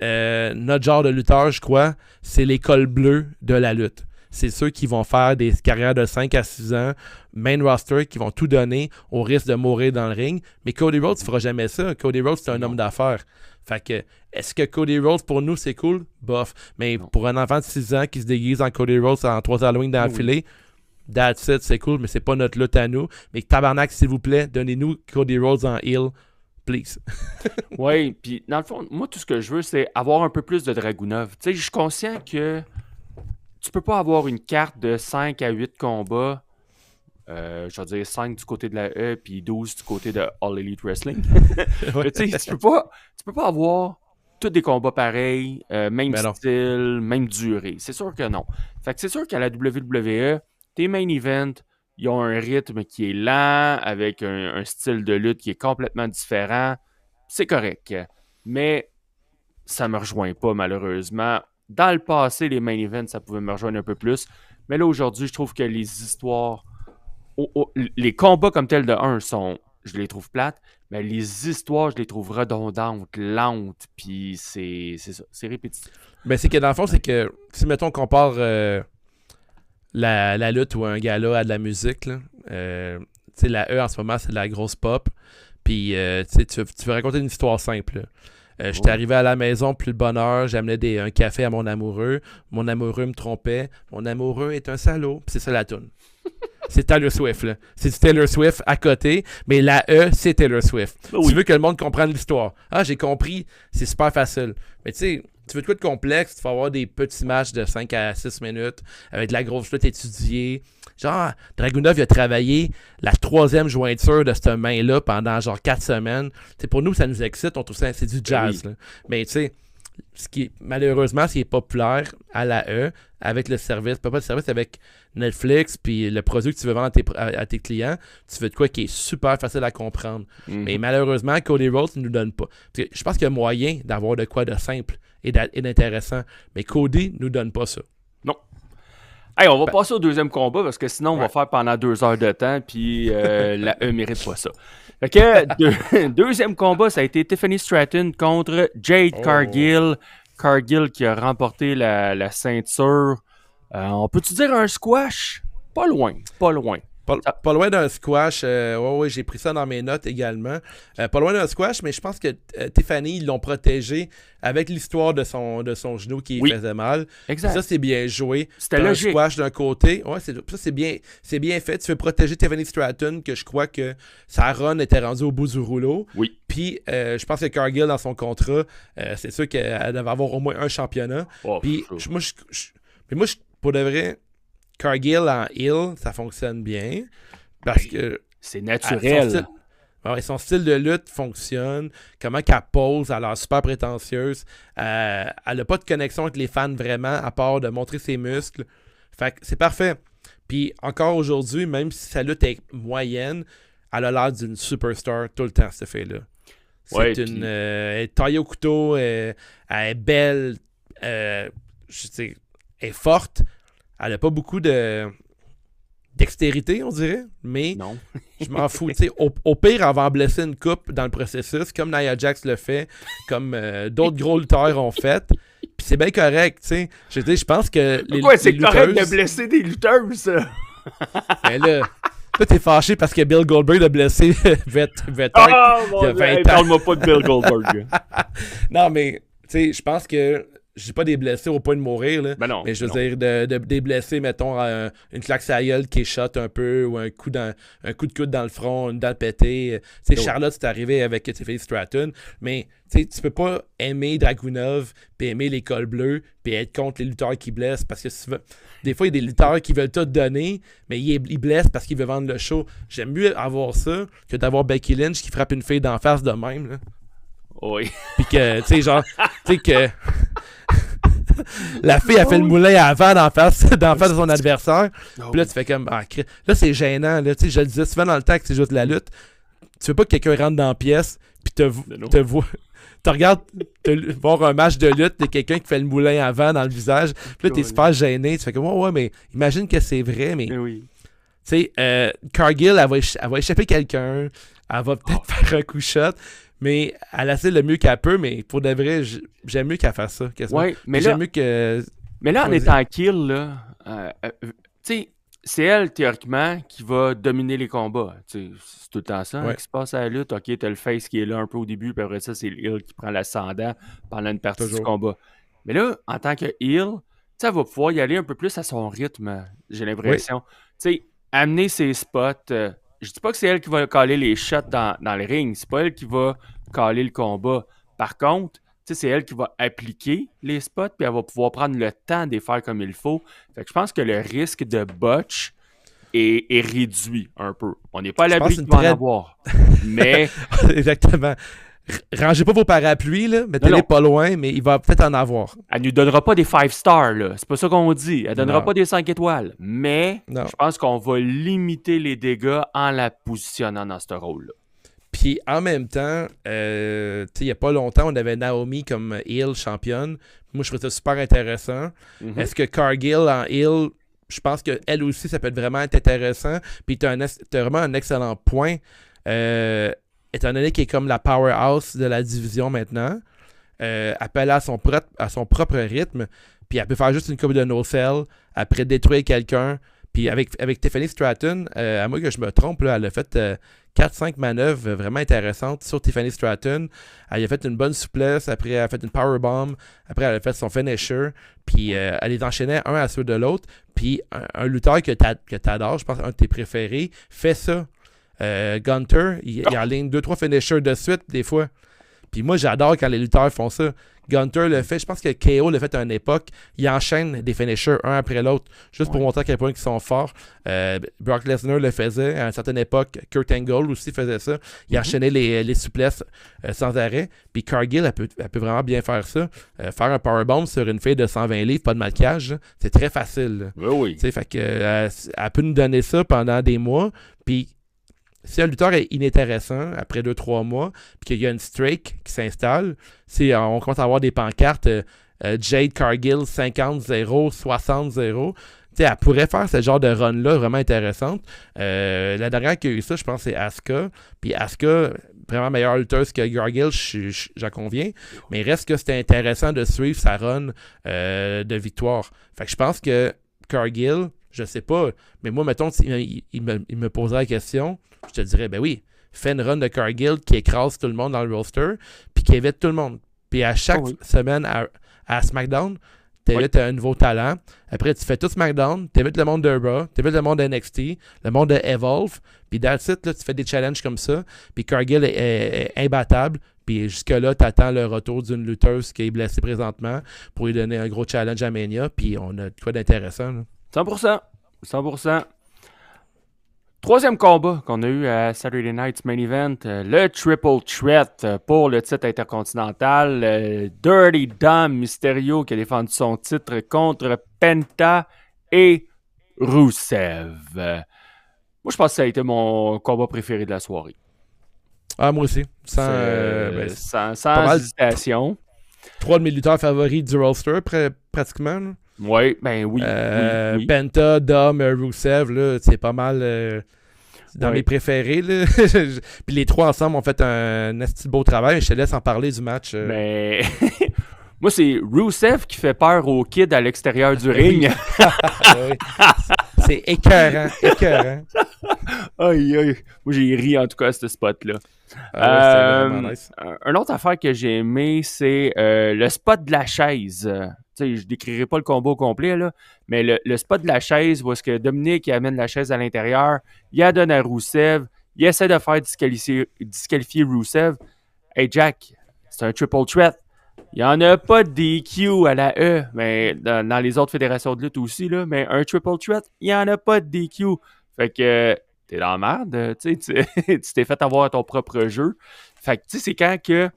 [SPEAKER 3] notre genre de lutteur, je crois. C'est l'école bleue de la lutte. C'est ceux qui vont faire des carrières de 5 à 6 ans, main roster, qui vont tout donner au risque de mourir dans le ring. Mais Cody Rhodes ne fera jamais ça. Cody Rhodes, c'est un homme d'affaires. Fait que, est-ce que Cody Rhodes, pour nous, c'est cool? Bof. Mais pour un enfant de 6 ans qui se déguise en Cody Rhodes en 3 Halloween dans le filet, that's it, c'est cool, mais c'est pas notre lutte à nous. Mais tabarnak, s'il vous plaît, donnez-nous Cody Rhodes en heel, please.
[SPEAKER 2] Oui, puis dans le fond, moi, tout ce que je veux, c'est avoir un peu plus de Dragunov. Tu sais, je suis conscient que tu peux pas avoir une carte de 5 à 8 combats, je veux dire 5 du côté de la E puis 12 du côté de All Elite Wrestling.
[SPEAKER 3] Ouais.
[SPEAKER 2] Tu sais, tu peux pas avoir tous des combats pareils, même style, même durée. C'est sûr que non. Fait que c'est sûr qu'à la WWE, tes main events, ils ont un rythme qui est lent, avec un style de lutte qui est complètement différent. C'est correct. Mais ça me rejoint pas, malheureusement. Dans le passé, les main events, ça pouvait me rejoindre un peu plus. Mais là, aujourd'hui, je trouve que les histoires... les combats comme tels de 1 je les trouve plates, mais les histoires, je les trouve redondantes, lentes, puis c'est ça, c'est répétitif.
[SPEAKER 3] Ben, c'est que dans le fond, c'est que si, mettons, on compare la lutte ou un gala à de la musique, là, tu sais, la E en ce moment, c'est de la grosse pop, puis tu veux raconter une histoire simple, là. J'étais arrivé à la maison, plus de bonheur, j'amenais un café à mon amoureux me trompait, mon amoureux est un salaud, puis c'est ça la toune. C'est Taylor Swift, là. C'est du Taylor Swift à côté, mais la E, c'est Taylor Swift.
[SPEAKER 2] Oui.
[SPEAKER 3] Tu veux que le monde comprenne l'histoire. Ah, j'ai compris, c'est super facile. Mais tu sais, tu veux de quoi de complexe, tu vas avoir des petits matchs de 5 à 6 minutes avec de la grosse lutte étudiée. Genre, Dragunov, il a travaillé la 3e jointure de cette main-là pendant genre 4 semaines. T'sais, pour nous, ça nous excite, on trouve ça, c'est du jazz.
[SPEAKER 2] Oui.
[SPEAKER 3] Là. Mais tu sais, malheureusement, ce qui est populaire à la E, avec le service, pas le service, avec Netflix, puis le produit que tu veux vendre à tes clients, tu veux de quoi qui est super facile à comprendre.
[SPEAKER 2] Mm-hmm.
[SPEAKER 3] Mais malheureusement, Cody Rhodes ne nous donne pas. Parce que je pense qu'il y a moyen d'avoir de quoi de simple et d'intéressant, mais Cody nous donne pas ça.
[SPEAKER 2] Non. Hey, on va passer au deuxième combat, parce que sinon, on va faire pendant 2 heures de temps, puis la E mérite pas ça. Fait que, deuxième combat, ça a été Tiffany Stratton contre Jade Cargill. Cargill qui a remporté la ceinture. On peut-tu dire un squash? Pas loin, pas loin.
[SPEAKER 3] Pas loin d'un squash. Ouais, j'ai pris ça dans mes notes également. Pas loin d'un squash, mais je pense que Tiffany, ils l'ont protégé avec l'histoire de son genou qui faisait mal.
[SPEAKER 2] Exact.
[SPEAKER 3] Ça, c'est bien joué.
[SPEAKER 2] C'était logique.
[SPEAKER 3] Un squash d'un côté. Ouais, ça, c'est bien fait. Tu veux protéger Tiffany Stratton, que je crois que sa run était rendue au bout du rouleau.
[SPEAKER 2] Oui.
[SPEAKER 3] Puis, je pense que Cargill, dans son contrat, c'est sûr qu'elle devait avoir au moins un championnat.
[SPEAKER 2] Oh,
[SPEAKER 3] puis, moi, pour de vrai, Cargill en heel, ça fonctionne bien. Parce que.
[SPEAKER 2] C'est naturel.
[SPEAKER 3] Son style de lutte fonctionne. Comment qu'elle pose, elle a l'air super prétentieuse. Elle n'a pas de connexion avec les fans vraiment, à part de montrer ses muscles. Fait que c'est parfait. Puis encore aujourd'hui, même si sa lutte est moyenne, elle a l'air d'une superstar tout le temps, cette fille-là. Elle est taillée au couteau, elle est belle, elle est forte. Elle n'a pas beaucoup dextérité, on dirait, mais
[SPEAKER 2] non.
[SPEAKER 3] Je m'en fous. Au pire, elle va en blesser une coupe dans le processus, comme Nia Jax le fait, comme d'autres gros lutteurs ont fait. Puis c'est bien correct, tu sais. Je pense que les
[SPEAKER 2] Pourquoi c'est
[SPEAKER 3] lutteuses...
[SPEAKER 2] correct de blesser des lutteuses, ça?
[SPEAKER 3] Ben là, t'es fâché parce que Bill Goldberg a blessé Vettel.
[SPEAKER 2] Parle-moi pas de Bill Goldberg.
[SPEAKER 3] Non, mais, tu sais, je pense que je dis pas des blessés au point de mourir, là,
[SPEAKER 2] ben non,
[SPEAKER 3] mais je veux dire des blessés, mettons, une claque à la gueule qui est shot un peu, ou un coup de coude dans le front, une dent pétée. Tu sais, Charlotte, c'est arrivé avec Tiffany Stratton, mais tu peux pas aimer Dragunov, puis aimer les cols bleus, puis être contre les lutteurs qui blessent, parce que des fois, il y a des lutteurs qui veulent tout donner, mais ils blessent parce qu'ils veulent vendre le show. J'aime mieux avoir ça que d'avoir Becky Lynch qui frappe une fille d'en face de même, là.
[SPEAKER 2] Oui.
[SPEAKER 3] Puis que, tu sais, genre, tu sais que... La fille a fait le moulin avant d'en face de son adversaire. Puis là, tu fais comme... là, c'est gênant. Là, je le disais souvent dans le temps que c'est juste la lutte. Tu veux pas que quelqu'un rentre dans la pièce puis te voit... Tu regardes voir un match de lutte de quelqu'un qui fait le moulin avant dans le visage. Puis là, t'es super gêné. Tu fais comme... Ouais, mais imagine que c'est vrai, mais...
[SPEAKER 2] Oui.
[SPEAKER 3] Tu sais, Cargill, elle va échapper quelqu'un. Elle va peut-être faire un coup shot. Mais elle essaie le mieux qu'elle peut, mais pour de vrai, j'aime mieux qu'elle fasse ça.
[SPEAKER 2] Ouais, mais
[SPEAKER 3] j'aime mieux que...
[SPEAKER 2] Mais là, en étant kill, là, tu sais, c'est elle, théoriquement, qui va dominer les combats. C'est tout le temps ça qui se passe à la lutte. OK, t'as le face qui est là un peu au début, puis après ça, c'est le heel qui prend l'ascendant pendant une partie du combat. Mais là, en tant que heel, elle va pouvoir y aller un peu plus à son rythme, j'ai l'impression. Tu sais, amener ses spots... je dis pas que c'est elle qui va caler les shots dans le ring. C'est pas elle qui va caler le combat. Par contre, c'est elle qui va appliquer les spots, puis elle va pouvoir prendre le temps de les faire comme il faut. Fait que je pense que le risque de botch est réduit un peu. On n'est pas à l'abri qu'il va en avoir. Mais...
[SPEAKER 3] Exactement. Rangez pas vos parapluies, là. Mettez-les pas loin, mais il va peut-être en avoir.
[SPEAKER 2] Elle nous donnera pas des 5 stars, là. C'est pas ça qu'on dit. Elle donnera pas des 5 étoiles. Mais je pense qu'on va limiter les dégâts en la positionnant dans ce rôle-là.
[SPEAKER 3] Puis en même temps, il n'y a pas longtemps, on avait Naomi comme heel championne. Moi, je trouvais ça super intéressant. Mm-hmm. Est-ce que Cargill en heel, je pense qu'elle aussi, ça peut être vraiment intéressant. Puis tu as vraiment un excellent point. Étant donné qu'elle est comme la powerhouse de la division maintenant, elle peut aller à son propre rythme, puis elle peut faire juste une couple de no-sell, après détruire quelqu'un. Puis avec Tiffany Stratton, à moins que je me trompe, là, elle a fait 4-5 manœuvres vraiment intéressantes sur Tiffany Stratton. Elle a fait une bonne souplesse, après elle a fait une powerbomb, après elle a fait son finisher, puis elle les enchaînait un à la suite de l'autre. Puis un lutteur que t'adores, je pense un de tes préférés, fait ça. Gunter, il enligne 2-3 finishers de suite des fois. Puis moi, j'adore quand les lutteurs font ça. Gunter le fait, je pense que KO l'a fait à une époque. Il enchaîne des finishers un après l'autre, juste pour montrer à quel point ils sont forts. Brock Lesnar le faisait à une certaine époque. Kurt Angle aussi faisait ça. Il enchaînait les souplesses sans arrêt. Puis Cargill, elle peut vraiment bien faire ça. Faire un powerbomb sur une fille de 120 livres, pas de maquillage, c'est très facile.
[SPEAKER 2] Oui.
[SPEAKER 3] Fait que, elle peut nous donner ça pendant des mois. Puis si un lutteur est inintéressant après 2-3 mois, puis qu'il y a une streak qui s'installe, on commence à avoir des pancartes Jade Cargill 50-0, 60-0. Elle pourrait faire ce genre de run-là vraiment intéressante. La dernière qui a eu ça, je pense, c'est Asuka. Puis Asuka, vraiment meilleure lutteuse que Cargill, j'en conviens. Mais il reste que c'était intéressant de suivre sa run de victoire. Fait que je pense que Cargill, Je sais pas. Mais moi, mettons, il me poserait la question, je te dirais, ben oui, fais une run de Cargill qui écrase tout le monde dans le roster, puis qui évite tout le monde. Puis à chaque semaine à SmackDown, t'évites un nouveau talent. Après, tu fais tout SmackDown, t'évites le monde de Raw, t'évites le monde de NXT, le monde de Evolve, puis that's it, là, tu fais des challenges comme ça. Puis Cargill est imbattable. Puis jusque-là, t'attends le retour d'une lutteuse qui est blessée présentement pour lui donner un gros challenge à Mania. Puis on a de quoi d'intéressant. Là.
[SPEAKER 2] 100%. Troisième combat qu'on a eu à Saturday Night's Main Event, le Triple Threat pour le titre intercontinental. Dirty Dom Mysterio qui a défendu son titre contre Penta et Rusev. Moi, je pense que ça a été mon combat préféré de la soirée.
[SPEAKER 3] Ah, moi aussi.
[SPEAKER 2] Sans hésitation.
[SPEAKER 3] 3 de mes lutteurs favoris du roster, pratiquement. Là.
[SPEAKER 2] Oui, ben oui, oui.
[SPEAKER 3] Penta, Dom, Rusev, là, c'est pas mal dans mes préférés. Là. Puis les trois ensemble ont fait un esti beau travail. Je te laisse en parler du match.
[SPEAKER 2] Mais moi, c'est Rusev qui fait peur aux kids à l'extérieur du ring.
[SPEAKER 3] Oui. C'est écœurant.
[SPEAKER 2] Aïe, aïe. Moi, j'ai ri en tout cas à ce spot-là.
[SPEAKER 3] C'était vraiment nice.
[SPEAKER 2] Une autre affaire que j'ai aimé, c'est le spot de la chaise. Je ne décrirai pas le combo au complet, là, mais le spot de la chaise, où est-ce que Dominique il amène la chaise à l'intérieur, il la donne à Rusev, il essaie de faire disqualifier Rusev. Hey Jack, c'est un triple threat. Il n'y en a pas de DQ à la E, mais dans les autres fédérations de lutte aussi, là, mais un triple threat, il n'y en a pas de DQ. Fait que t'es dans la merde, tu t'es fait avoir ton propre jeu. Fait que c'est quand que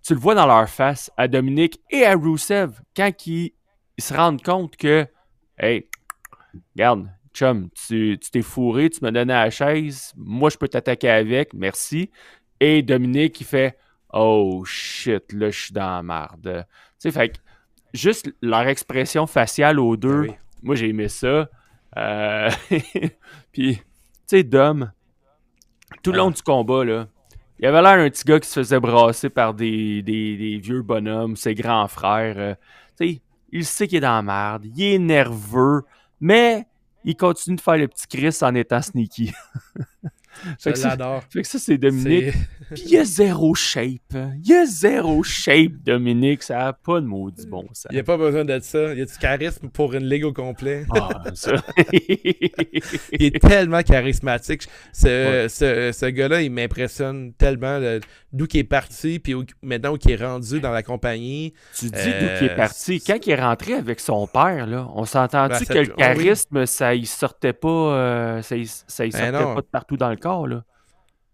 [SPEAKER 2] tu le vois dans leur face à Dominique et à Rusev, quand ils se rendent compte que, hey, regarde, chum, tu t'es fourré, tu m'as donné la chaise, moi je peux t'attaquer avec, merci. Et Dominique, il fait, oh shit, là je suis dans la merde. Tu sais, fait que juste leur expression faciale aux deux, moi j'ai aimé ça. Puis, tu sais, Dom, tout le long du combat, là, il avait l'air d'un petit gars qui se faisait brasser par des vieux bonhommes, ses grands frères. Tu sais, il sait qu'il est dans la merde, il est nerveux, mais il continue de faire le petit Chris en étant sneaky.
[SPEAKER 3] Je l'adore.
[SPEAKER 2] Fait que ça, c'est Dominique. Puis il y a zéro shape. Dominique. Ça n'a pas de maudit bon sens.
[SPEAKER 3] Il n'y a pas besoin de ça. Il y a du charisme pour une ligue au complet.
[SPEAKER 2] Ah, ça.
[SPEAKER 3] Il est tellement charismatique. Ce gars-là, il m'impressionne tellement d'où il est parti, puis maintenant où il est rendu dans la compagnie.
[SPEAKER 2] Tu dis d'où il est parti. Quand il est rentré avec son père, là, on s'entend-tu que le charisme, ça y sortait pas, ça y sortait pas de partout dans le corps, là?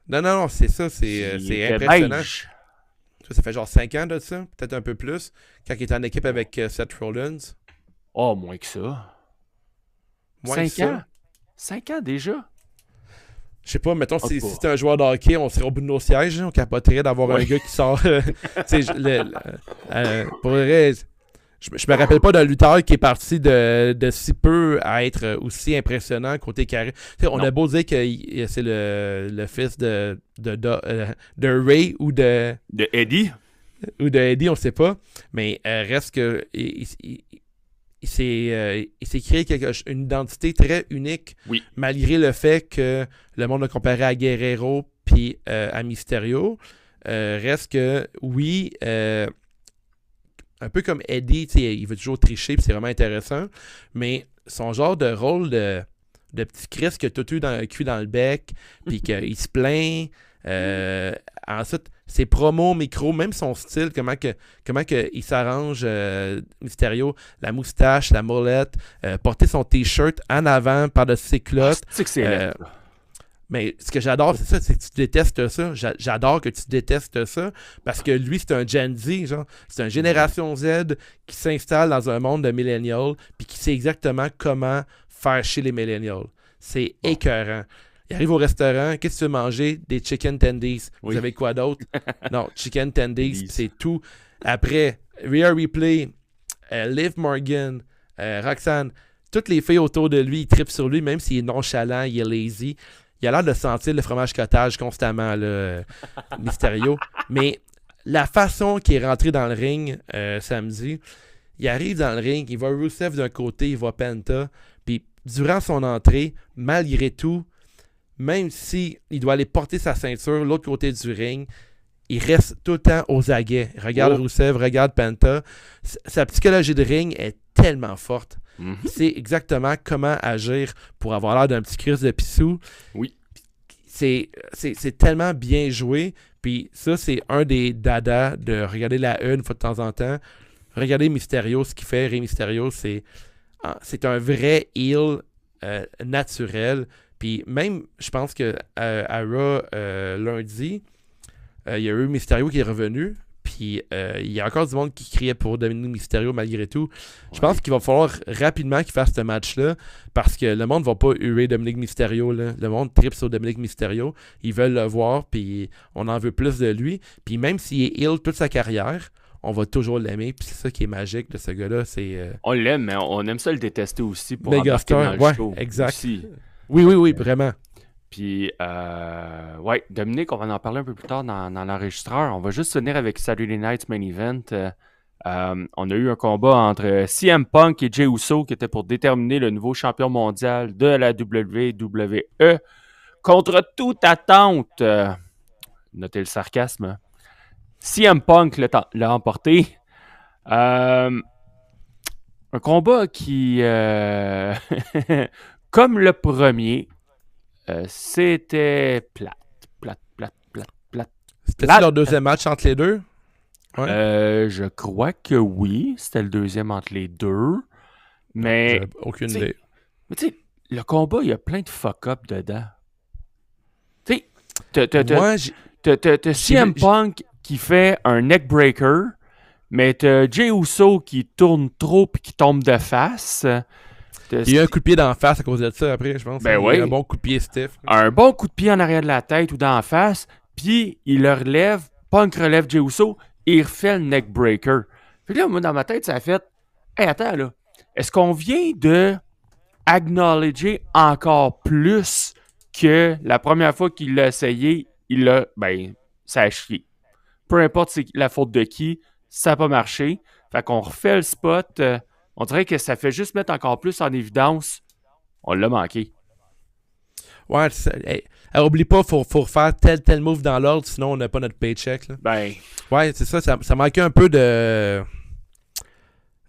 [SPEAKER 3] Non, c'est ça. C'est impressionnant. Ça fait genre 5 ans de ça, peut-être un peu plus, quand il était en équipe avec Seth Rollins.
[SPEAKER 2] Oh, moins que ça. 5 ans? 5 ans déjà?
[SPEAKER 3] Je sais pas, mettons, si c'était un joueur de hockey, on serait au bout de nos sièges, on capoterait d'avoir un gars qui sort. Pour vrai, je me rappelle pas d'un lutteur qui est parti de si peu à être aussi impressionnant côté carré. On a beau dire que c'est le fils de Ray ou de
[SPEAKER 2] Eddie.
[SPEAKER 3] Ou de Eddie, on sait pas. Mais reste que il s'est créé une identité très unique, malgré le fait que le monde l'a comparé à Guerrero puis à Mysterio. Reste que, un peu comme Eddie, il veut toujours tricher, puis c'est vraiment intéressant, mais son genre de rôle de petit Chris qui a tout eu dans le cul dans le bec, puis qu'il se plaint. Ensuite, ses promos, micro, même son style, comment que il s'arrange, Mysterio, la moustache, la molette, porter son t-shirt en avant par-dessus ses culottes.
[SPEAKER 2] C'est que c'est
[SPEAKER 3] mais ce que j'adore, c'est ça, c'est que tu détestes ça. J'adore que tu détestes ça, parce que lui, c'est un Gen Z, genre. C'est une génération Z qui s'installe dans un monde de millennials, puis qui sait exactement comment faire chier les millennials. C'est écœurant. Il arrive au restaurant, qu'est-ce que tu veux manger? Des chicken tendies. Vous avez quoi d'autre? Non, chicken tendies, c'est tout. Après, Rhea Ripley, Liv Morgan, Roxanne, toutes les filles autour de lui, ils trippent sur lui, même s'il est nonchalant, il est lazy. Il a l'air de sentir le fromage cottage constamment, là, Mysterio. Mais la façon qu'il est rentré dans le ring samedi, il arrive dans le ring, il voit Rusev d'un côté, il voit Penta, puis durant son entrée, malgré tout, même si il doit aller porter sa ceinture de l'autre côté du ring, il reste tout le temps aux aguets. Regarde Rusev, regarde Penta. Sa psychologie de ring est tellement forte.
[SPEAKER 2] Mm-hmm.
[SPEAKER 3] C'est exactement comment agir pour avoir l'air d'un petit Chris de pissou.
[SPEAKER 2] Oui.
[SPEAKER 3] C'est tellement bien joué. Puis ça, c'est un des dadas de regarder la une fois de temps en temps. Regardez Mysterio, ce qu'il fait. Rey Mysterio, c'est un vrai heel naturel. Puis même, je pense que à Raw lundi, il y a eu Mysterio qui est revenu. Puis il y a encore du monde qui criait pour Dominic Mysterio malgré tout. Je pense qu'il va falloir rapidement qu'il fasse ce match-là parce que le monde ne va pas huer Dominic Mysterio. Là. Le monde tripe sur Dominic Mysterio. Ils veulent le voir, puis on en veut plus de lui. Puis même s'il est heel toute sa carrière, on va toujours l'aimer. Puis c'est ça qui est magique de ce gars-là.
[SPEAKER 2] On l'aime, mais on aime ça le détester aussi pour
[SPEAKER 3] Megastar,
[SPEAKER 2] embarquer dans le show.
[SPEAKER 3] Exact.
[SPEAKER 2] Aussi.
[SPEAKER 3] Oui, vraiment.
[SPEAKER 2] Puis, Dominique, on va en parler un peu plus tard dans l'enregistreur. On va juste finir avec Saturday Night's Main Event. On a eu un combat entre CM Punk et Jey Uso qui était pour déterminer le nouveau champion mondial de la WWE. Contre toute attente, notez le sarcasme, CM Punk l'a emporté. Un combat qui, comme le premier, c'était plate.
[SPEAKER 3] C'était leur deuxième match entre les deux? Ouais.
[SPEAKER 2] Je crois que oui. C'était le deuxième entre les deux. Mais.
[SPEAKER 3] J'avais aucune idée.
[SPEAKER 2] Mais tu sais, le combat, il y a plein de fuck-up dedans. Tu sais, t'as CM Punk qui fait un neckbreaker, mais t'as Jey Uso qui tourne trop et qui tombe de face.
[SPEAKER 3] Il y a eu un coup de pied d'en face à cause de ça après, je pense.
[SPEAKER 2] Ben
[SPEAKER 3] il
[SPEAKER 2] oui.
[SPEAKER 3] y a un bon coup de pied stiff.
[SPEAKER 2] Un bon coup de pied en arrière de la tête ou d'en face, puis il le relève, Punk relève Jey Uso et il refait le neckbreaker. Puis là, moi, dans ma tête, ça a fait « Hey, attends, là, est-ce qu'on vient de acknowledger encore plus que la première fois qu'il l'a essayé, ça a chié. Peu importe c'est la faute de qui, ça n'a pas marché. Fait qu'on refait le spot. On dirait que ça fait juste mettre encore plus en évidence. On l'a manqué.
[SPEAKER 3] Ouais, alors, oublie pas, faut faire tel move dans l'ordre, sinon on n'a pas notre paycheck. Là. Ouais, c'est ça manquait un peu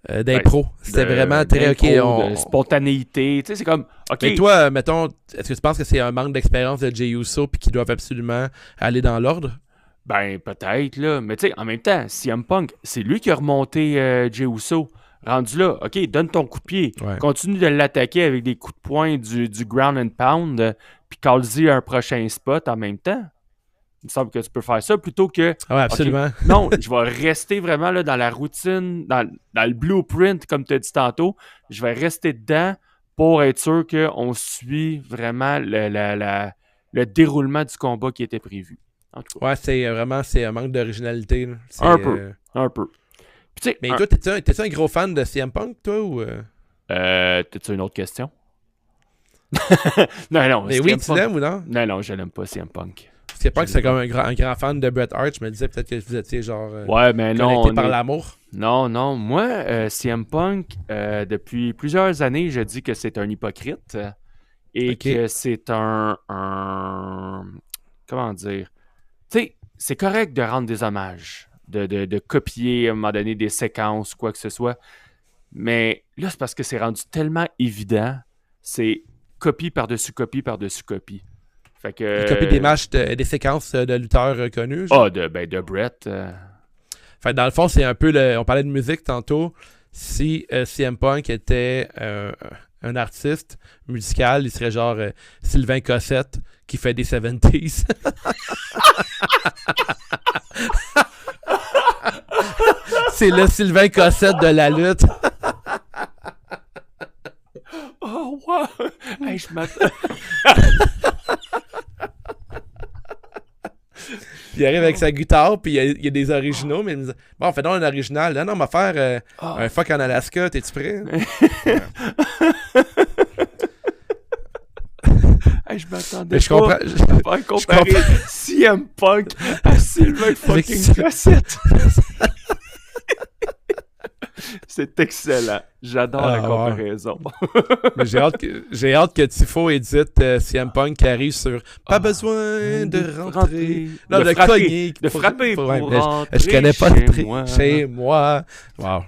[SPEAKER 3] d'impro. C'était vraiment très
[SPEAKER 2] de spontanéité. Tu sais, c'est comme. OK.
[SPEAKER 3] Mais toi, mettons, est-ce que tu penses que c'est un manque d'expérience de Jey Uso puis qu'ils doivent absolument aller dans l'ordre?
[SPEAKER 2] Ben, peut-être, là. Mais tu sais, en même temps, CM Punk, c'est lui qui a remonté Jey Uso. Rendu là, OK, donne ton coup de pied.
[SPEAKER 3] Ouais.
[SPEAKER 2] Continue de l'attaquer avec des coups de poing du ground and pound, puis call-y un prochain spot en même temps. Il me semble que tu peux faire ça plutôt que...
[SPEAKER 3] Ah ouais, absolument.
[SPEAKER 2] Okay, non, je vais rester vraiment là, dans la routine, dans le blueprint, comme tu as dit tantôt. Je vais rester dedans pour être sûr qu'on suit vraiment le déroulement du combat qui était prévu. En tout cas.
[SPEAKER 3] Ouais, c'est un manque d'originalité.
[SPEAKER 2] Un peu. Puis,
[SPEAKER 3] mais toi, t'es-tu un gros fan de CM Punk, toi, ou...
[SPEAKER 2] T'as-tu une autre question? non.
[SPEAKER 3] Mais oui, tu l'aimes ou non?
[SPEAKER 2] Non, je l'aime pas, CM Punk.
[SPEAKER 3] CM Punk, c'est comme un grand fan de Bret Hart. Je me disais peut-être que vous étiez genre...
[SPEAKER 2] ouais, mais non.
[SPEAKER 3] Connecté par l'amour.
[SPEAKER 2] Non. Moi, CM Punk, depuis plusieurs années, je dis que c'est un hypocrite et que c'est un... Comment dire? Tu sais, c'est correct de rendre des hommages. De copier à un moment donné des séquences, quoi que ce soit. Mais là, c'est parce que c'est rendu tellement évident. C'est copie par-dessus copie par-dessus copie. Fait que...
[SPEAKER 3] Il copie des matchs, des séquences de lutteurs connus.
[SPEAKER 2] De Bret.
[SPEAKER 3] Fait dans le fond, c'est un peu... On parlait de musique tantôt. Si CM Punk était un artiste musical, il serait genre Sylvain Cossette qui fait des 70s. C'est le Sylvain Cossette de la lutte.
[SPEAKER 2] Oh, wow! Hey, je m'attends.
[SPEAKER 3] Il arrive avec sa guitare, puis il y a des originaux, mais il me dit « Bon, fais donc un original. Non, on va faire un fuck en Alaska. T'es-tu prêt? »
[SPEAKER 2] Hey, je m'attendais
[SPEAKER 3] je comprends.
[SPEAKER 2] pas à comparer CM Punk à Sylvain fucking Cossette. C'est excellent. J'adore la
[SPEAKER 3] Ah, ouais.
[SPEAKER 2] comparaison.
[SPEAKER 3] Mais j'ai hâte que Tifo édite CM Punk qui arrive sur Pas besoin de rentrer. Non, de
[SPEAKER 2] frapper.
[SPEAKER 3] cogner.
[SPEAKER 2] De frapper pour
[SPEAKER 3] Ouais, mais
[SPEAKER 2] rentrer
[SPEAKER 3] je connais pas
[SPEAKER 2] chez moi.
[SPEAKER 3] chez moi. Wow.
[SPEAKER 2] En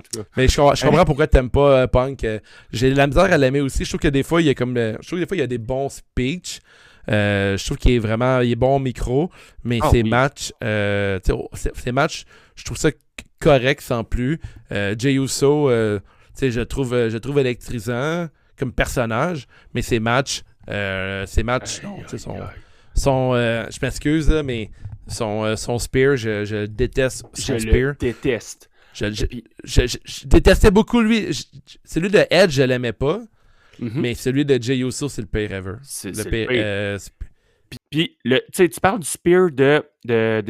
[SPEAKER 2] tout cas.
[SPEAKER 3] Mais je comprends pourquoi t'aimes pas Punk. J'ai de la misère à l'aimer aussi. Je trouve que des fois, il y a comme. Je trouve que des fois, il y a des bons speeches. Je trouve qu'il est bon au micro. Mais ses matchs, ses matchs, je trouve ça correct sans plus. Jey Uso, je trouve électrisant comme personnage. Mais ses matchs, non, je m'excuse, là, mais son spear, je déteste son spear.
[SPEAKER 2] Le déteste.
[SPEAKER 3] Je détestais beaucoup lui. Celui de Edge, je l'aimais pas.
[SPEAKER 2] Mhm.
[SPEAKER 3] Mais celui de Jey Uso, c'est le pire ever.
[SPEAKER 2] C'est
[SPEAKER 3] le
[SPEAKER 2] le
[SPEAKER 3] pire.
[SPEAKER 2] pire. Puis, tu parles du spear de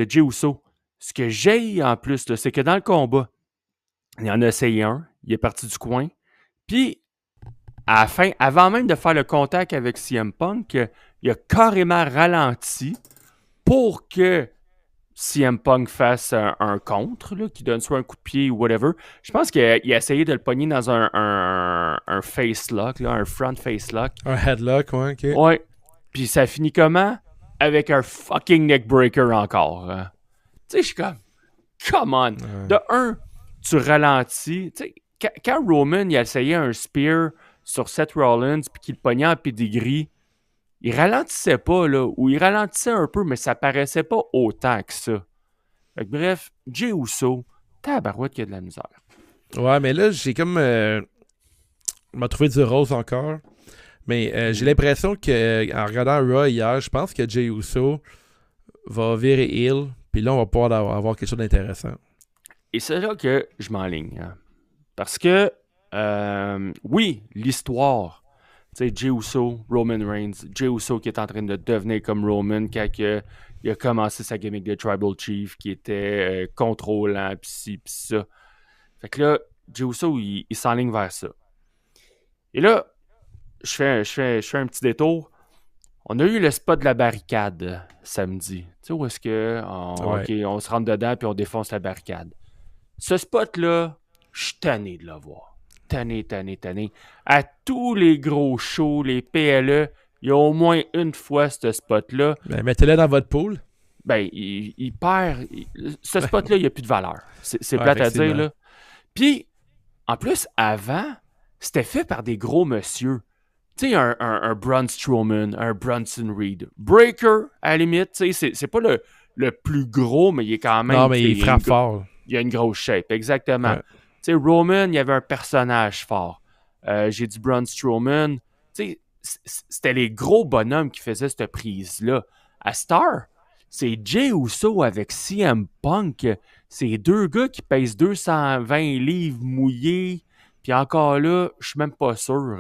[SPEAKER 2] Jey Uso. Ce que j'ai en plus, là, c'est que dans le combat, il en a essayé un. Il est parti du coin. Puis, à la fin, avant même de faire le contact avec CM Punk, il a carrément ralenti pour que CM Punk fasse un contre, là, qui donne soit un coup de pied ou whatever. Je pense qu'il a essayé de le pogner dans un face lock, là, un front face lock.
[SPEAKER 3] Un headlock, ouais, ok.
[SPEAKER 2] Ouais. Puis ça finit comment? Avec un fucking neckbreaker encore. Tu sais, je suis comme, come on.
[SPEAKER 3] Ouais.
[SPEAKER 2] De un, tu ralentis. Tu sais, quand Roman il a essayé un spear sur Seth Rollins puis qu'il le pognait en pedigree, il ralentissait pas, là, ou il ralentissait un peu, mais ça paraissait pas autant que ça. Fait que, bref, Jey Uso, tabarouette qu'il y a de la misère.
[SPEAKER 3] Ouais, mais là, j'ai comme. Je m'a trouvé du rose encore. Mais j'ai l'impression que en regardant Raw hier, je pense que Jey Uso va virer heel. Puis là, on va pouvoir avoir quelque chose d'intéressant.
[SPEAKER 2] Et c'est là que je m'enligne. Hein. Parce que, oui, l'histoire. Tu sais, Jey Uso, Roman Reigns. Jey Uso qui est en train de devenir comme Roman quand il a commencé sa gimmick de Tribal Chief qui était contrôlant, pis ci, pis ça. Fait que là, Jey Uso, il s'enligne vers ça. Et là, je fais un petit détour. On a eu le spot de la barricade samedi. Tu sais où est-ce que on se rentre dedans puis on défonce la barricade. Ce spot-là, je suis tanné de le voir. Tanné. À tous les gros shows, les PLE, il y a au moins une fois ce spot-là.
[SPEAKER 3] Ben, mettez-le dans votre pool.
[SPEAKER 2] Ben, il perd. Ce spot-là, il n'y a plus de valeur. C'est
[SPEAKER 3] Ouais,
[SPEAKER 2] plate à dire,
[SPEAKER 3] effectivement.
[SPEAKER 2] là. Puis, en plus, avant, c'était fait par des gros monsieur. Tu sais, un Braun Strowman, un Bronson Reed. Breaker, à la limite, tu sais, c'est pas le plus gros, mais il est quand même...
[SPEAKER 3] Non, mais il frappe fort.
[SPEAKER 2] Il a une grosse shape, exactement.
[SPEAKER 3] Ouais.
[SPEAKER 2] Tu sais, Roman, il y avait un personnage fort. J'ai dit Braun Strowman. Tu sais, c'était les gros bonhommes qui faisaient cette prise-là. À Star, c'est Jey Uso avec CM Punk. C'est deux gars qui pèsent 220 livres mouillés. Puis encore là, je suis même pas sûr.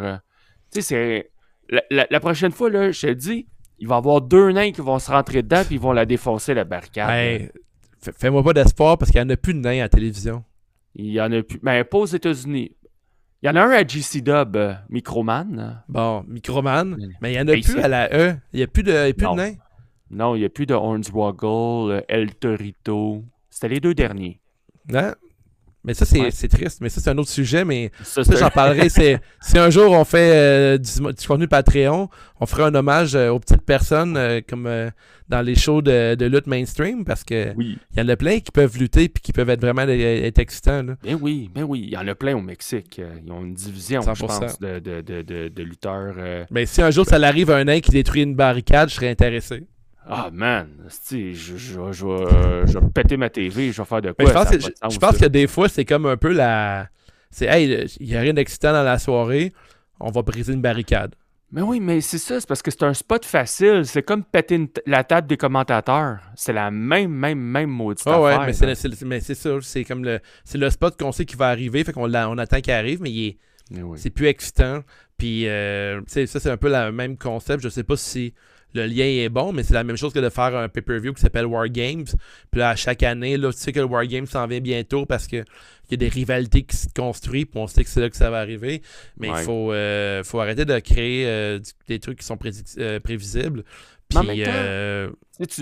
[SPEAKER 2] Tu sais, c'est... La prochaine fois, là, je te dis, il va y avoir deux nains qui vont se rentrer dedans puis ils vont la défoncer, la barricade.
[SPEAKER 3] Hey, fais-moi pas d'espoir parce qu'il n'y en a plus de nains à la télévision.
[SPEAKER 2] Il y en a plus. Mais pas aux États-Unis. Il y en a un à GC Dub, Microman.
[SPEAKER 3] Bon, Microman, mais il n'y en a
[SPEAKER 2] Hey,
[SPEAKER 3] plus
[SPEAKER 2] c'est-
[SPEAKER 3] à la E. Il n'y a plus de
[SPEAKER 2] Non.
[SPEAKER 3] nains.
[SPEAKER 2] Non, il n'y a plus de Hornswoggle, El Torito. C'était les deux derniers.
[SPEAKER 3] Non? Mais ça, c'est
[SPEAKER 2] Ouais.
[SPEAKER 3] c'est triste. Mais ça, c'est un autre sujet. Mais
[SPEAKER 2] Ça,
[SPEAKER 3] ça,
[SPEAKER 2] c'est
[SPEAKER 3] j'en parlerai. Si un jour on fait du contenu Patreon, on fera un hommage aux petites personnes comme dans les shows de lutte mainstream parce que
[SPEAKER 2] Oui.
[SPEAKER 3] il y en a plein qui peuvent lutter puis qui peuvent être vraiment être excitants. Là.
[SPEAKER 2] Ben oui. Il y en a plein au Mexique. Ils ont une division,
[SPEAKER 3] 100%.
[SPEAKER 2] je pense, de lutteurs.
[SPEAKER 3] Mais si un jour ça l'arrive à un nain qui détruit une barricade, je serais intéressé.
[SPEAKER 2] Ah, man. Je vais péter ma TV. Je vais faire de quoi?
[SPEAKER 3] Mais je pense,
[SPEAKER 2] Ça a
[SPEAKER 3] que,
[SPEAKER 2] pas de sens,
[SPEAKER 3] je pense
[SPEAKER 2] ça.
[SPEAKER 3] que des fois, c'est comme un peu la. C'est, hey, il n'y a rien d'excitant dans la soirée, on va briser une barricade.
[SPEAKER 2] Mais oui, mais c'est ça. C'est parce que c'est un spot facile. C'est comme péter la table des commentateurs. C'est la même maudite
[SPEAKER 3] Ah ouais,
[SPEAKER 2] affaire.
[SPEAKER 3] mais c'est ça. C'est comme c'est le spot qu'on sait qu'il va arriver, fait qu'on on attend qu'il arrive, mais
[SPEAKER 2] Mais oui.
[SPEAKER 3] c'est plus excitant. Puis, tu sais, ça, c'est un peu le même concept. Je sais pas si le lien est bon, mais c'est la même chose que de faire un pay-per-view qui s'appelle War Games. Puis là, à chaque année, là, tu sais que le War Games s'en vient bientôt parce que il y a des rivalités qui se construisent, puis on sait que c'est là que ça va arriver. Mais
[SPEAKER 2] Ouais.
[SPEAKER 3] il faut arrêter de créer des trucs qui sont prévisibles.
[SPEAKER 2] Mais en
[SPEAKER 3] Puis,
[SPEAKER 2] même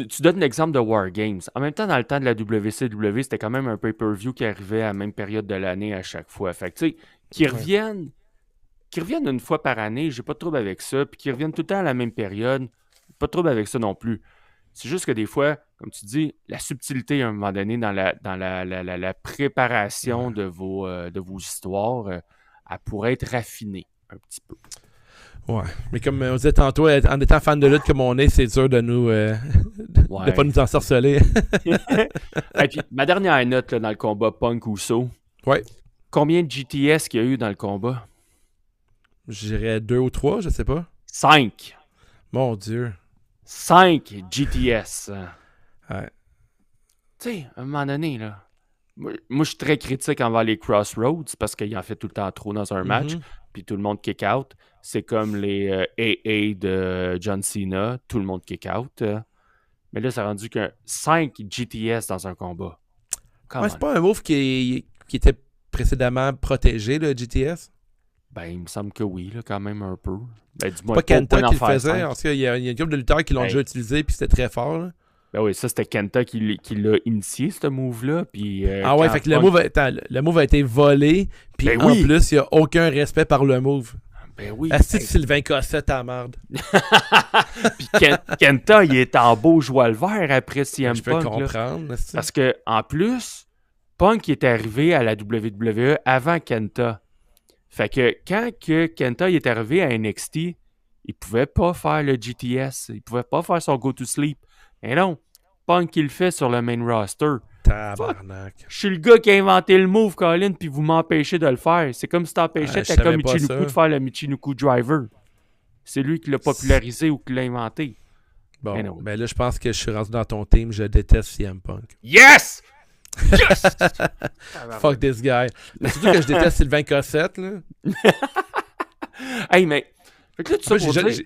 [SPEAKER 2] tu donnes l'exemple de War Games. En même temps, dans le temps de la WCW, c'était quand même un pay-per-view qui arrivait à la même période de l'année à chaque fois. Fait que, tu sais, qu'ils reviennent une fois par année, j'ai pas de trouble avec ça. Puis qu'ils reviennent tout le temps à la même période, pas de trouble avec ça non plus. C'est juste que des fois, comme tu dis, la subtilité à un moment donné dans la préparation de vos histoires, elle pourrait être raffinée un petit peu.
[SPEAKER 3] ouais. Mais comme on disait tantôt, en étant fan de lutte comme on est, c'est dur de nous de pas nous ensorceler.
[SPEAKER 2] Et puis, ma dernière note là, dans le combat Punk Uso.
[SPEAKER 3] Ouais.
[SPEAKER 2] Combien de GTS qu'il y a eu dans le combat?
[SPEAKER 3] Je dirais 2 ou 3, je sais pas.
[SPEAKER 2] 5.
[SPEAKER 3] Mon Dieu.
[SPEAKER 2] 5 GTS.
[SPEAKER 3] Ouais.
[SPEAKER 2] Tu sais, à un moment donné, là. Moi, je suis très critique envers les Crossroads parce qu'il en fait tout le temps trop dans un match, puis tout le monde kick out. C'est comme les AA de John Cena, tout le monde kick out. Mais là, ça a rendu que 5 GTS dans un combat.
[SPEAKER 3] Ouais, c'est pas un move qui était précédemment protégé, le GTS?
[SPEAKER 2] Ben, il me semble que oui, là, quand même un peu. Ben, du moins,
[SPEAKER 3] Pas Kenta
[SPEAKER 2] pour
[SPEAKER 3] qui le
[SPEAKER 2] en faire
[SPEAKER 3] faisait.
[SPEAKER 2] 5.
[SPEAKER 3] En tout cas, il y a une couple de lutteurs qui l'ont déjà utilisé, puis c'était très fort. Là.
[SPEAKER 2] Ben oui, ça, c'était Kenta qui l'a initié, ce move-là. Puis,
[SPEAKER 3] Ah ouais, fait que le move a été volé, puis
[SPEAKER 2] Ben
[SPEAKER 3] en
[SPEAKER 2] oui.
[SPEAKER 3] plus, il n'y a aucun respect par le move.
[SPEAKER 2] Ben oui.
[SPEAKER 3] Asti de Sylvain Cossette à merde.
[SPEAKER 2] Puis Kenta, il est en beau joie le vert après CM
[SPEAKER 3] Je peux
[SPEAKER 2] Punk. Là.
[SPEAKER 3] comprendre. asti.
[SPEAKER 2] Parce que en plus, Punk est arrivé à la WWE avant Kenta. Fait que quand que Kenta il est arrivé à NXT, il pouvait pas faire le GTS. Il pouvait pas faire son Go to Sleep. Et non, Punk il le fait sur le main roster.
[SPEAKER 3] Tabarnak.
[SPEAKER 2] Je suis le gars qui a inventé le move, Colin, puis vous m'empêchez de le faire. C'est comme si t'empêchais
[SPEAKER 3] je
[SPEAKER 2] Taka
[SPEAKER 3] savais pas
[SPEAKER 2] Michinoku
[SPEAKER 3] ça.
[SPEAKER 2] de faire le Michinoku Driver. C'est lui qui l'a popularisé ou qui l'a inventé.
[SPEAKER 3] Bon,
[SPEAKER 2] Mais non.
[SPEAKER 3] ben là, je pense que je suis rendu dans ton team. Je déteste CM Punk.
[SPEAKER 2] Yes! Yes!
[SPEAKER 3] Fuck this guy. Mais surtout que je déteste Sylvain Cossette, là.
[SPEAKER 2] Hey, mais... Fait que là, tu sais
[SPEAKER 3] Moi,
[SPEAKER 2] pour dire...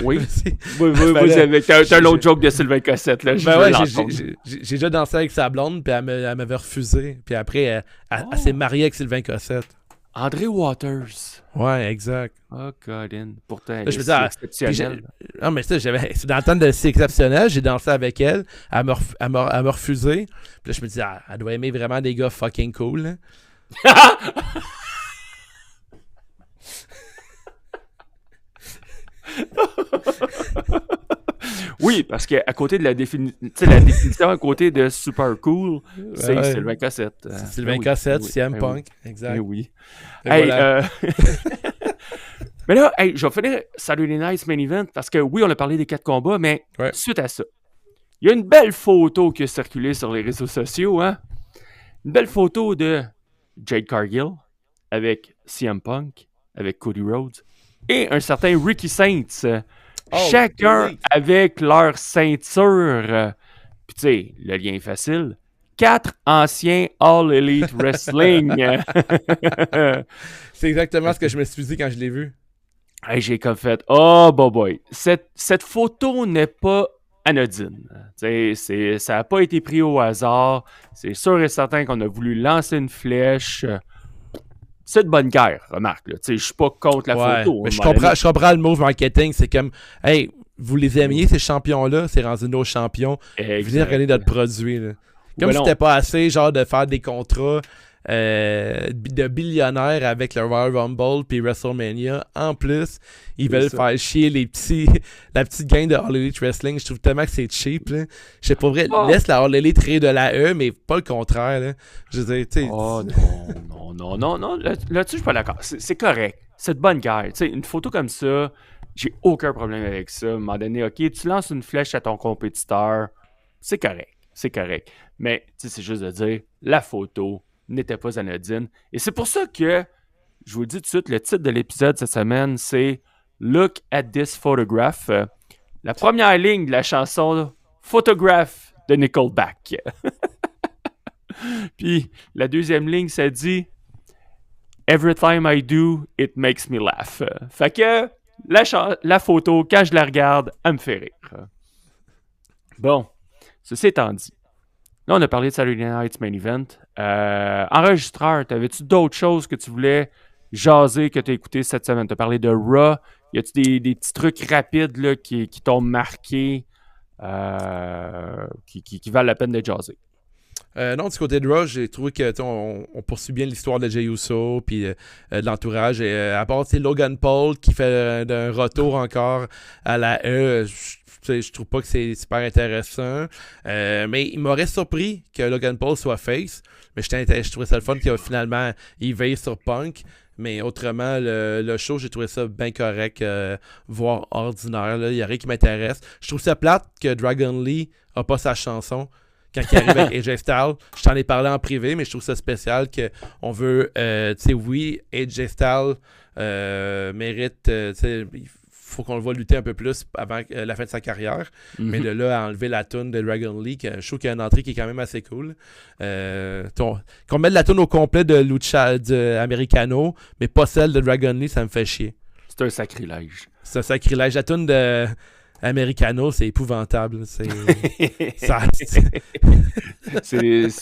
[SPEAKER 2] Oui.
[SPEAKER 3] Vas-y.
[SPEAKER 2] Oui,
[SPEAKER 3] Ben là,
[SPEAKER 2] t'as un autre joke de Sylvain Cossette, là.
[SPEAKER 3] Ben ouais,
[SPEAKER 2] l'entendre.
[SPEAKER 3] j'ai déjà dansé avec sa blonde, puis elle m'avait refusé. Puis après, elle s'est mariée avec Sylvain Cossette.
[SPEAKER 2] André Waters.
[SPEAKER 3] Ouais, exact.
[SPEAKER 2] Oh, Colin. Pourtant, elle
[SPEAKER 3] Là, je
[SPEAKER 2] est
[SPEAKER 3] me dis, ah,
[SPEAKER 2] exceptionnelle.
[SPEAKER 3] Non, mais ça, c'est dans le temps de C'est exceptionnel. J'ai dansé avec elle. Elle m'a refusé. Puis là, je me dis, elle doit aimer vraiment des gars fucking cool. Là.
[SPEAKER 2] Oui, parce qu'à côté de la définition à côté de super cool, c'est
[SPEAKER 3] Ouais.
[SPEAKER 2] Sylvain Cossette.
[SPEAKER 3] C'est Sylvain
[SPEAKER 2] oui,
[SPEAKER 3] Cossette,
[SPEAKER 2] oui,
[SPEAKER 3] CM
[SPEAKER 2] oui,
[SPEAKER 3] Punk. Exact.
[SPEAKER 2] oui.
[SPEAKER 3] Et
[SPEAKER 2] Hey,
[SPEAKER 3] voilà.
[SPEAKER 2] Mais là, hey, je vais finir Saturday Night's Main Event parce que oui, on a parlé des 4 combats, mais
[SPEAKER 3] Ouais.
[SPEAKER 2] suite à ça, il y a une belle photo qui a circulé sur les réseaux sociaux, hein? Une belle photo de Jade Cargill avec CM Punk, avec Cody Rhodes et un certain Ricky Saints. Chacun
[SPEAKER 3] oui.
[SPEAKER 2] avec leur ceinture. Puis tu sais, le lien est facile. 4 anciens All Elite Wrestling.
[SPEAKER 3] C'est exactement ce que je me suis dit quand je l'ai vu.
[SPEAKER 2] Hey, j'ai comme fait, oh boy. Cette photo n'est pas anodine. Ça n'a pas été pris au hasard. C'est sûr et certain qu'on a voulu lancer une flèche. C'est de bonne guerre, remarque. Je suis pas contre la photo.
[SPEAKER 3] Mais je comprends le move marketing. C'est comme, hey, vous les aimiez, ces champions-là, c'est rendu nos champions. Venez regarder notre produit. Là. Comme
[SPEAKER 2] Ben
[SPEAKER 3] si
[SPEAKER 2] non.
[SPEAKER 3] c'était pas assez, genre, de faire des contrats de billionnaires avec le Royal Rumble puis WrestleMania. En plus, ils veulent faire chier la petite gang de All Elite Wrestling. Je trouve tellement que c'est cheap. Là. Je sais pas vrai, laisse la All Elite rire de la E, mais pas le contraire. Là. Je veux dire, tu sais.
[SPEAKER 2] Oh non. Là-dessus, je suis pas d'accord. C'est correct. C'est de bonne guerre. Tu sais, une photo comme ça, j'ai aucun problème avec ça. À un moment donné, OK, tu lances une flèche à ton compétiteur, c'est correct. C'est correct. Mais, tu sais, c'est juste de dire, la photo n'était pas anodine. Et c'est pour ça que, je vous le dis tout de suite, le titre de l'épisode cette semaine, c'est « Look at this photograph ». La première ligne de la chanson « Photograph » de Nickelback. Puis, la deuxième ligne, ça dit « Every time I do, it makes me laugh ». Fait que la photo, quand je la regarde, elle me fait rire. Bon, ceci étant dit, là, on a parlé de Saturday Night's Main Event. Enregistreur, t'avais-tu d'autres choses que tu voulais jaser que tu as écouté cette semaine? Tu as parlé de Raw, y a-tu des petits trucs rapides là, qui t'ont marqué, qui valent la peine d'être jasés?
[SPEAKER 3] Non, du côté de Raw, j'ai trouvé que on poursuit bien l'histoire de Jey Uso puis de l'entourage. Et à part Logan Paul qui fait un retour encore à la E, je trouve pas que c'est super intéressant. Mais il m'aurait surpris que Logan Paul soit face. Mais je trouvais ça le fun qu'il finalement il veille sur Punk. Mais autrement, le show, j'ai trouvé ça bien correct, voire ordinaire. Il n'y a rien qui m'intéresse. Je trouve ça plate que Dragon Lee a pas sa chanson quand il arrive avec AJ Styles. Je t'en ai parlé en privé, mais je trouve ça spécial qu'on veut, oui, AJ Styles mérite, il faut qu'on le voit lutter un peu plus avant la fin de sa carrière. Mais de là à enlever la toune de Dragon Lee, je trouve qu'il y a une entrée qui est quand même assez cool. Qu'on mette la toune au complet de Lucha Americano, mais pas celle de Dragon Lee, ça me fait chier.
[SPEAKER 2] C'est un sacrilège.
[SPEAKER 3] C'est un sacrilège. La toune de Americano, c'est épouvantable. C'est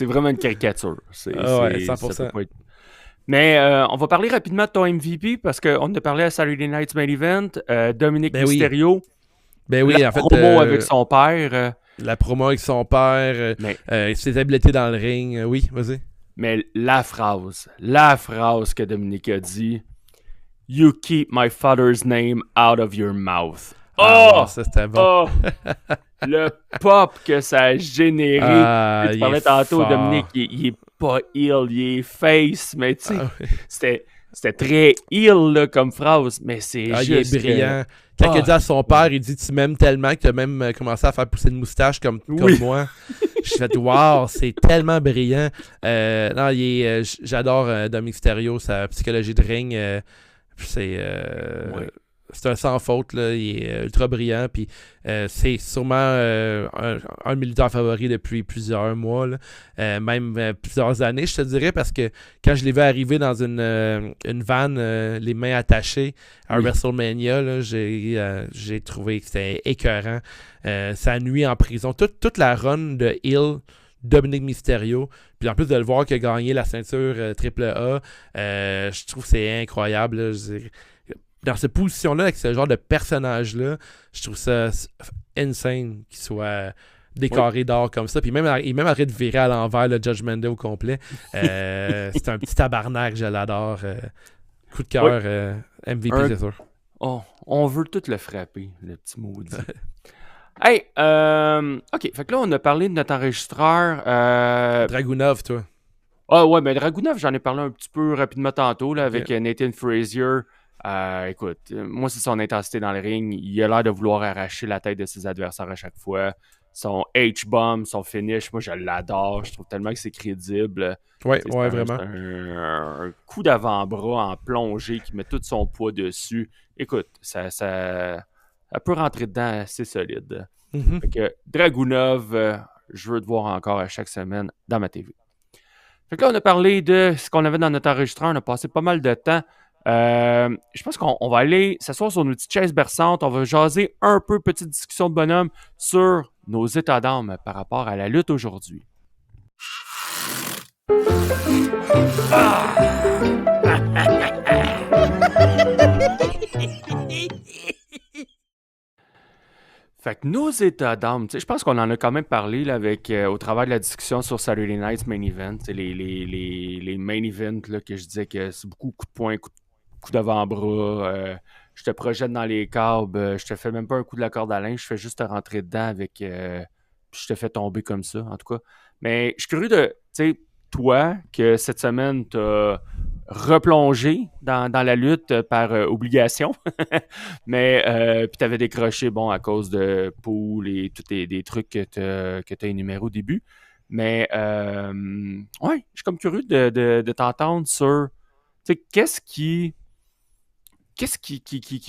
[SPEAKER 2] vraiment une caricature.
[SPEAKER 3] Ouais, 100%.
[SPEAKER 2] Mais on va parler rapidement de ton MVP parce qu'on a parlé à Saturday Night's Main Event. Dominic Mysterio.
[SPEAKER 3] Ben oui, en fait.
[SPEAKER 2] Promo avec son père.
[SPEAKER 3] La promo avec son père. Ses habiletés dans le ring. Oui, vas-y.
[SPEAKER 2] Mais la phrase que Dominic a dit, You keep my father's name out of your mouth.
[SPEAKER 3] Oh, ça c'était bon.
[SPEAKER 2] Le pop que ça a généré. Tu parlais tantôt, fort. Dominic, il est pas heel, il est face, mais tu sais, c'était très heel là, comme phrase, mais c'est juste.
[SPEAKER 3] Il est brillant. Quand il dit à son père, il dit tu m'aimes tellement que tu as même commencé à faire pousser une moustache comme moi. Je fait wow, c'est tellement brillant. Non, j'adore Dominic Mysterio, sa psychologie de ring. C'est un sans faute, là. Il est ultra brillant. Puis c'est sûrement un militaire favori depuis plusieurs mois, là. Même plusieurs années, je te dirais, parce que quand je l'ai vu arriver dans une van, les mains attachées à WrestleMania, là, j'ai trouvé que c'était écœurant. Sa nuit en prison, toute la run de Hill, Dominic Mysterio, puis en plus de le voir qu'il a gagné la ceinture AAA, je trouve que c'est incroyable, là. Dans cette position-là, avec ce genre de personnage-là, je trouve ça insane qu'il soit décoré d'or comme ça. Puis il est même arrêté de virer à l'envers le Judgment Day au complet. C'est un petit tabarnak, je l'adore. Coup de cœur, MVP, c'est sûr.
[SPEAKER 2] Oh, on veut tout le frapper, le petit maudit. Hey, OK, fait que là, on a parlé de notre enregistreur.
[SPEAKER 3] Dragunov, toi.
[SPEAKER 2] Ah ouais, mais Dragunov, j'en ai parlé un petit peu rapidement tantôt là, avec Nathan Frazier. Écoute, moi, c'est son intensité dans le ring. Il a l'air de vouloir arracher la tête de ses adversaires à chaque fois. Son H-bomb, son finish, moi, je l'adore. Je trouve tellement que c'est crédible.
[SPEAKER 3] Ouais, vraiment.
[SPEAKER 2] Un coup d'avant-bras en plongée qui met tout son poids dessus. Écoute, ça peut rentrer dedans assez solide. Fait que Dragunov, je veux te voir encore à chaque semaine dans ma TV. Fait que là, on a parlé de ce qu'on avait dans notre enregistreur. On a passé pas mal de temps. Je pense qu'on va aller s'asseoir sur nos petites chaises berçantes. On va jaser un peu, petite discussion de bonhomme sur nos états d'âme par rapport à la lutte aujourd'hui. Fait que nos états d'âme, je pense qu'on en a quand même parlé là, au travers de la discussion sur Saturday Night's Main Event, les main events là, que je disais que c'est beaucoup coup de poing, coup d'avant-bras, je te projette dans les câbles, je te fais même pas un coup de la corde à linge, je fais juste te rentrer dedans avec puis je te fais tomber comme ça, en tout cas. Mais je suis curieux de, tu sais, toi, que cette semaine, t'as replongé dans la lutte par obligation, mais puis t'avais décroché, bon, à cause de Pool et tous des trucs que t'as énumérés au début. Mais, ouais, je suis comme curieux de t'entendre sur, tu sais, qu'est-ce qui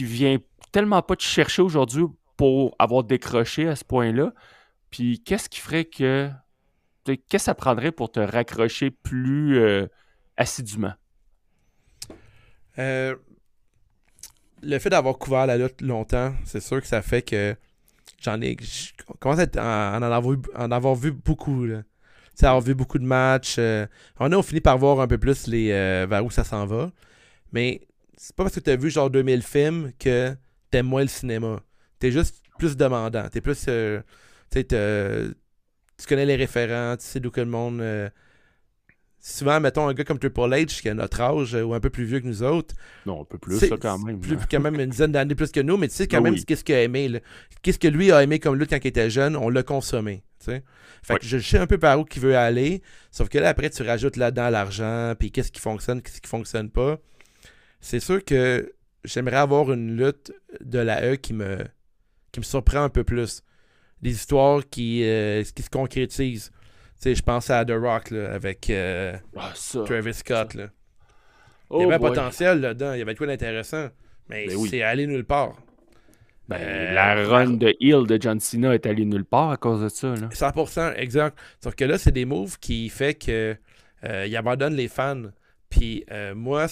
[SPEAKER 2] vient tellement pas te chercher aujourd'hui pour avoir décroché à ce point-là? Puis qu'est-ce qui ferait que... Qu'est-ce que ça prendrait pour te raccrocher plus assidûment?
[SPEAKER 3] Le fait d'avoir couvert la lutte longtemps, c'est sûr que ça fait que je commence à en avoir vu beaucoup, là. Tu sais, avoir vu beaucoup de matchs. On finit par voir un peu plus vers où ça s'en va. Mais c'est pas parce que tu as vu genre 2000 films que t'aimes moins le cinéma. T'es juste plus demandant. T'es plus... tu connais les référents, tu sais d'où que le monde... souvent, mettons, un gars comme Triple H, qui a notre âge, ou un peu plus vieux que nous autres...
[SPEAKER 2] Non, un peu plus, ça, quand même.
[SPEAKER 3] Quand même une dizaine d'années plus que nous, mais tu sais quand
[SPEAKER 2] Ah
[SPEAKER 3] même
[SPEAKER 2] oui.
[SPEAKER 3] qu'est-ce qu'il a aimé. Là. Qu'est-ce que lui a aimé comme lutte quand il était jeune, on l'a consommé. T'sais. Fait que je sais un peu par où il veut aller, sauf que là, après, tu rajoutes là-dedans l'argent, puis qu'est-ce qui fonctionne, qu'est-ce qui fonctionne pas. C'est sûr que j'aimerais avoir une lutte de la E qui me surprend un peu plus. Des histoires qui se concrétisent. Je pense à The Rock là, avec Travis Scott. Là. Il y avait un potentiel là-dedans, il y avait de quoi d'intéressant, mais c'est allé nulle part.
[SPEAKER 2] La run de heel de John Cena est allée nulle part à cause de ça. Là.
[SPEAKER 3] 100%, exact. Sauf que là, c'est des moves qui fait que il abandonne les fans. Puis moi,